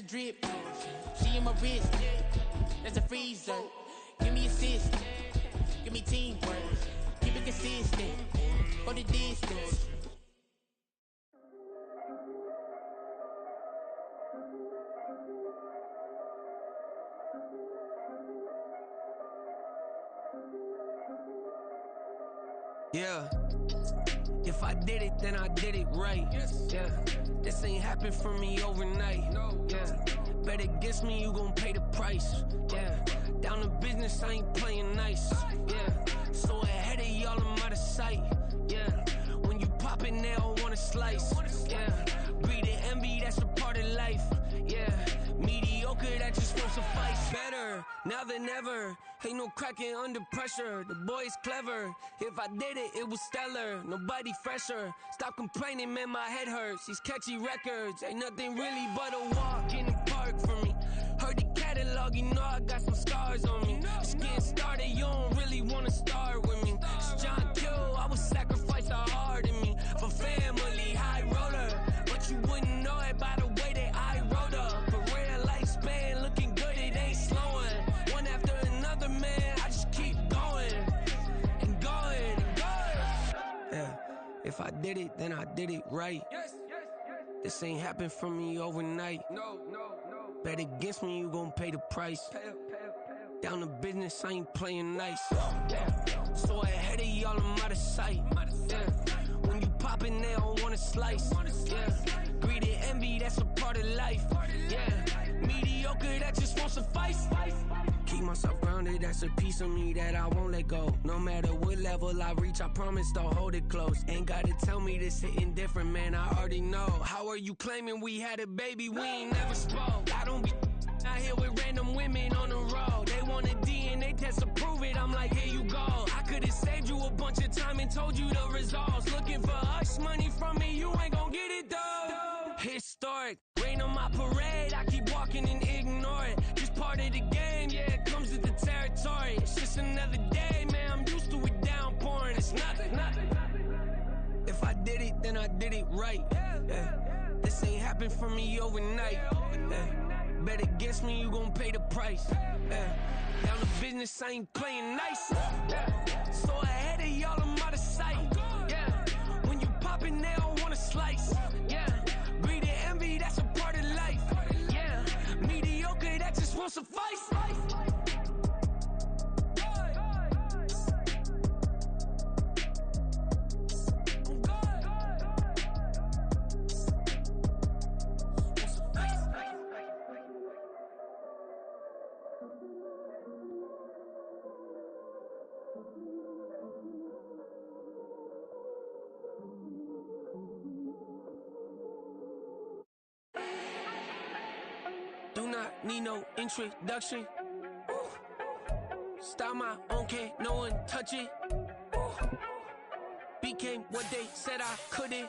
Drip, she in my wrist, that's a freezer. Give me assist, give me teamwork, keep it consistent, go the distance. Yeah, if I did it, then I did it right. Yeah, this ain't happened for me overnight. Yeah, bet against me, you gon' pay the price. Yeah, down to business, I ain't playing nice. Yeah, so ahead of y'all, I'm out of sight. Yeah, when you pop it, they don't wanna slice. Yeah, greed and envy, that's a part of life. Yeah, mediocre, that just won't suffice. Better now than ever. Ain't no cracking under pressure. The boy's clever. If I did it, it was stellar. Nobody fresher. Stop complaining, man, my head hurts. These catchy records ain't nothing really but a walk in the park for me. Heard the catalog, you know I got some stars on me. Just getting started, you don't really wanna start with me. It's John Kill, I would sacrifice a heart in me for family, high roller. But you wouldn't know it by the way that I wrote up. Career lifespan looking good, it ain't slowing. One after another, man, I just keep going and going and going. Yeah, if I did it, then I did it right. This ain't happened for me overnight. No. Bet against me, you gon' pay the price. Down to business, I ain't playing nice. So ahead of y'all, I'm out of sight. When you poppin', they don't wanna slice. Greed and envy, that's a part of life. Mediocre, that just won't suffice. Keep myself grounded, that's a piece of me that I won't let go. No matter what level I reach, I promise don't hold it close. Ain't gotta tell me this hitting different, man, I already know. How are you claiming we had a baby, we ain't never spoke? I don't be out here with random women on the road. They want a DNA test to prove it, I'm like, here you go. I could've saved you a bunch of time and told you the results. Looking for hush money from me, you ain't gon' get it though. Historic, rain on my parade, I keep walking and ignore it. Just part of the game, yeah, it comes with the territory. It's just another day, man, I'm used to it downpouring. It's nothing. If I did it, then I did it right. This ain't happened for me overnight. Bet against me, you gon' pay the price. Down to business, I ain't playing nice. So ahead of y'all, I'm out of sight. When you poppin', they don't wanna slice. Greed and envy, that's a part of life. Mediocre, that just won't suffice. Do not need no introduction. Style my own, can't no one touch it. Became what they said I couldn't.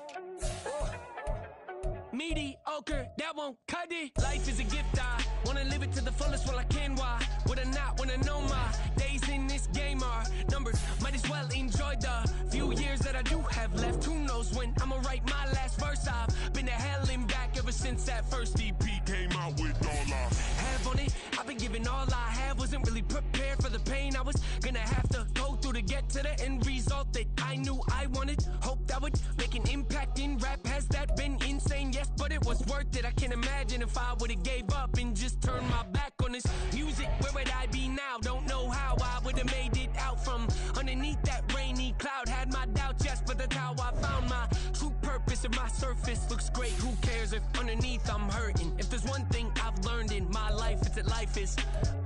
Mediocre, that won't cut it. Life is a gift, I wanna live it to the fullest while I can. Why would I not wanna know my days in this game are numbered? Might as well enjoy the few years that I do have left. Who knows when I'ma write my last verse? I've been to hell and back ever since that first EP came out with all I have on it. I've been giving all I have, wasn't really prepared for the pain I was gonna have to go through to get to the end result that I knew I wanted. Hoped I would make an impact in rap. Has that been insane? Yes, but it was worth it. I can't imagine if I would've gave up and just turned my back on this music. Where would I be now? Don't know how I would've made it out from underneath that rainy cloud. Had my doubts, yes, but that's how I found my true purpose. If my surface looks great, who cares if underneath I'm hurting? If there's one thing I've learned in my life, it's that life is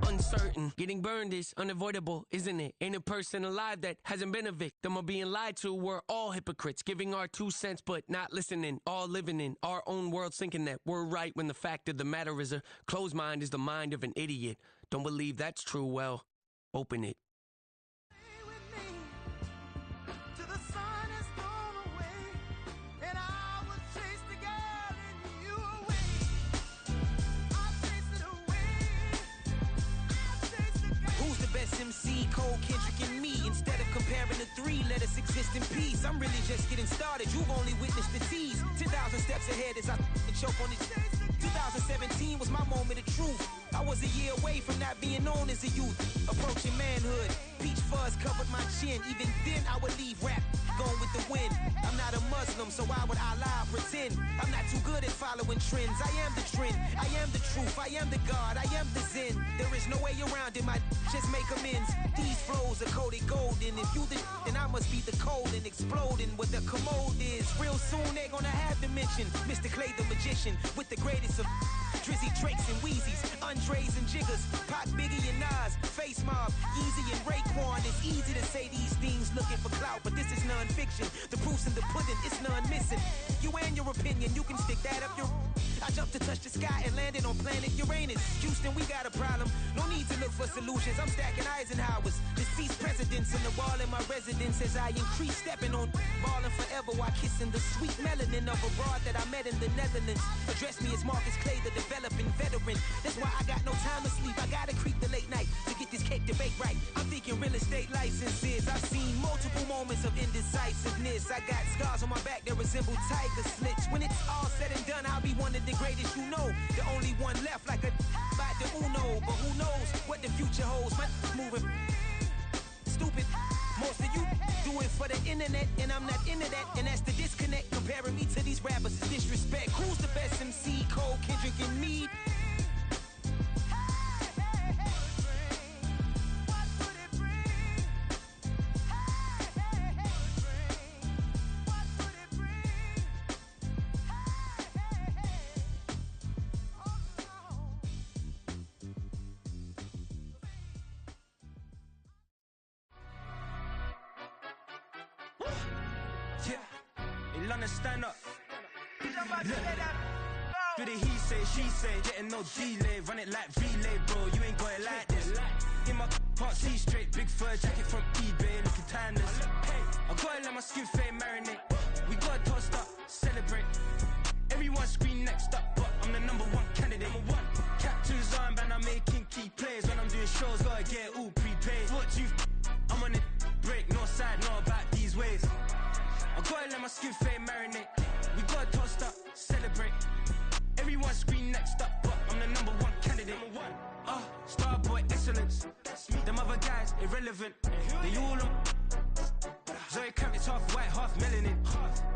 uncertain. Getting burned is unavoidable, isn't it? Ain't a person alive that hasn't been a victim of being lied to. We're all hypocrites, giving our 2 cents but not listening. All living in our own world, thinking that we're right when the fact of the matter is a closed mind is the mind of an idiot. Don't believe that's true? Well, open it. MC, Cole, Kendrick, and me. Instead of comparing the three, let us exist in peace. I'm really just getting started. You've only witnessed the tease. 10,000 steps ahead as I choke on it. 2017 was my moment of truth. I was a year away from not being known as a youth. Approaching manhood. Peach fuzz covered my chin. Even then I would leave rap going with the wind. I'm not a Muslim, so why would Allah pretend? I'm not too good at following trends. I am the trend. I am the truth. I am the God. I am the Zen. There is no way around it. My just make amends. These flows are coated golden. If you the then I must be the cold and exploding what the commode is. Real soon they're gonna have to mention Mr. Clay the magician with the greatest of Drizzy, Drakes, and Wheezies, Andres and Jiggers, Pac, Biggie, and Nas, Face Mob, Easy and Raekwon. It's easy to say these things looking for clout, but this is non-fiction. The proof's in the pudding, it's none missing. You and your opinion, you can stick that up your I jumped to touch the sky and landed on planet Uranus. Houston, we got a problem. No need to look for solutions. I'm stacking Eisenhowers. Deceased presidents in the wall in my residence as I increase stepping on ballin' forever while kissing the sweet melanin of a broad that I met in the Netherlands. Address me as Marcus Clay, the developing veteran. That's why I got no time to sleep. I gotta creep the late night to get this cake debate right. I'm thinking real estate licenses. I've seen multiple moments of indecisiveness. I got scars on my back that resemble tiger slits. When it's all said and done, I'll be one of the greatest you know. The only one left like a by the Uno. But who knows what the future holds? My moving stupid. Most of you do it for the internet, and I'm not into that. And that's the disconnect. Comparing me to these rappers is disrespect. Who's the best MC? Cole, Kendrick, and me? Stand up. Do the he say, she say, getting no delay. Run it like relay, bro. You ain't got it like this. In my can't see straight. Big fur jacket from eBay, looking timeless. I gotta let my skin fade marinate. We gotta toast up, celebrate. Everyone scream next up, but I'm the number one candidate. Captain's armband, I'm making key plays. When I'm doing shows, gotta get all prepaid. What you? I'm on it. Break, no side, no about these ways. I gotta let my skin fade marinate. We gotta toast up, celebrate. Everyone scream next up, but I'm the number one candidate. Starboy excellence. Them other guys irrelevant. They all on. Zoe Camp, it's half white, half melanin.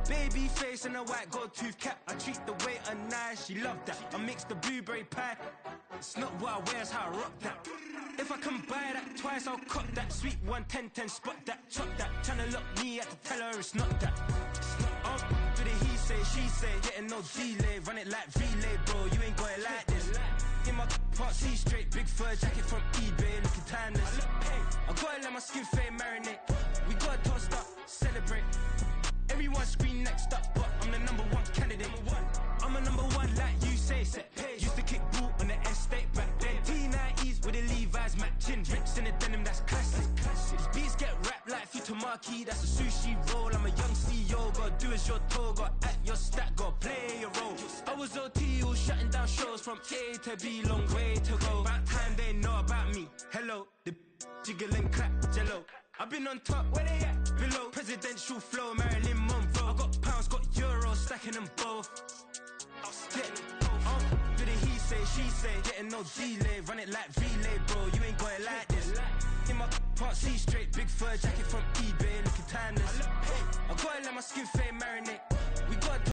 Baby face and a white gold tooth cap. I treat the waiter nice, she love that. I mix the blueberry pie. It's not what I wear, it's how I rock that. If I can buy that twice, I'll cop that. Sweet 110, spot that, chop that. Tryna lock me, I have to tell her it's not that. Do the he say, she say, getting no delay. Run it like relay, bro, you ain't got it like this. In my can't see straight. Big fur jacket from eBay, looking timeless. I gotta let my skin fade marinate. We gotta toast up, celebrate. Everyone scream next up, but I'm the number one candidate. I'm a number one like you say, set page. Used to kick boot on the estate back then. T90s with the Levi's matching. Rips in the denim, that's classic. These beats get wrapped like Futamaki, that's a sushi roll. I'm a young CEO, gotta do as you're told. Gotta act your stat, gotta play your role. I was OT, all shutting down shows from A to B, long way to go. About time they know about me. Hello, the jiggle and clap, jello. I've been on top, where they at? Below, presidential flow, Marilyn Monroe. I got pounds, got euros, stacking them both. Do the he say, she say, getting no delay. Run it like relay, bro, you ain't got it like this. In my can't see straight. Big fur jacket from eBay, looking timeless. I gotta let my skin fade marinate.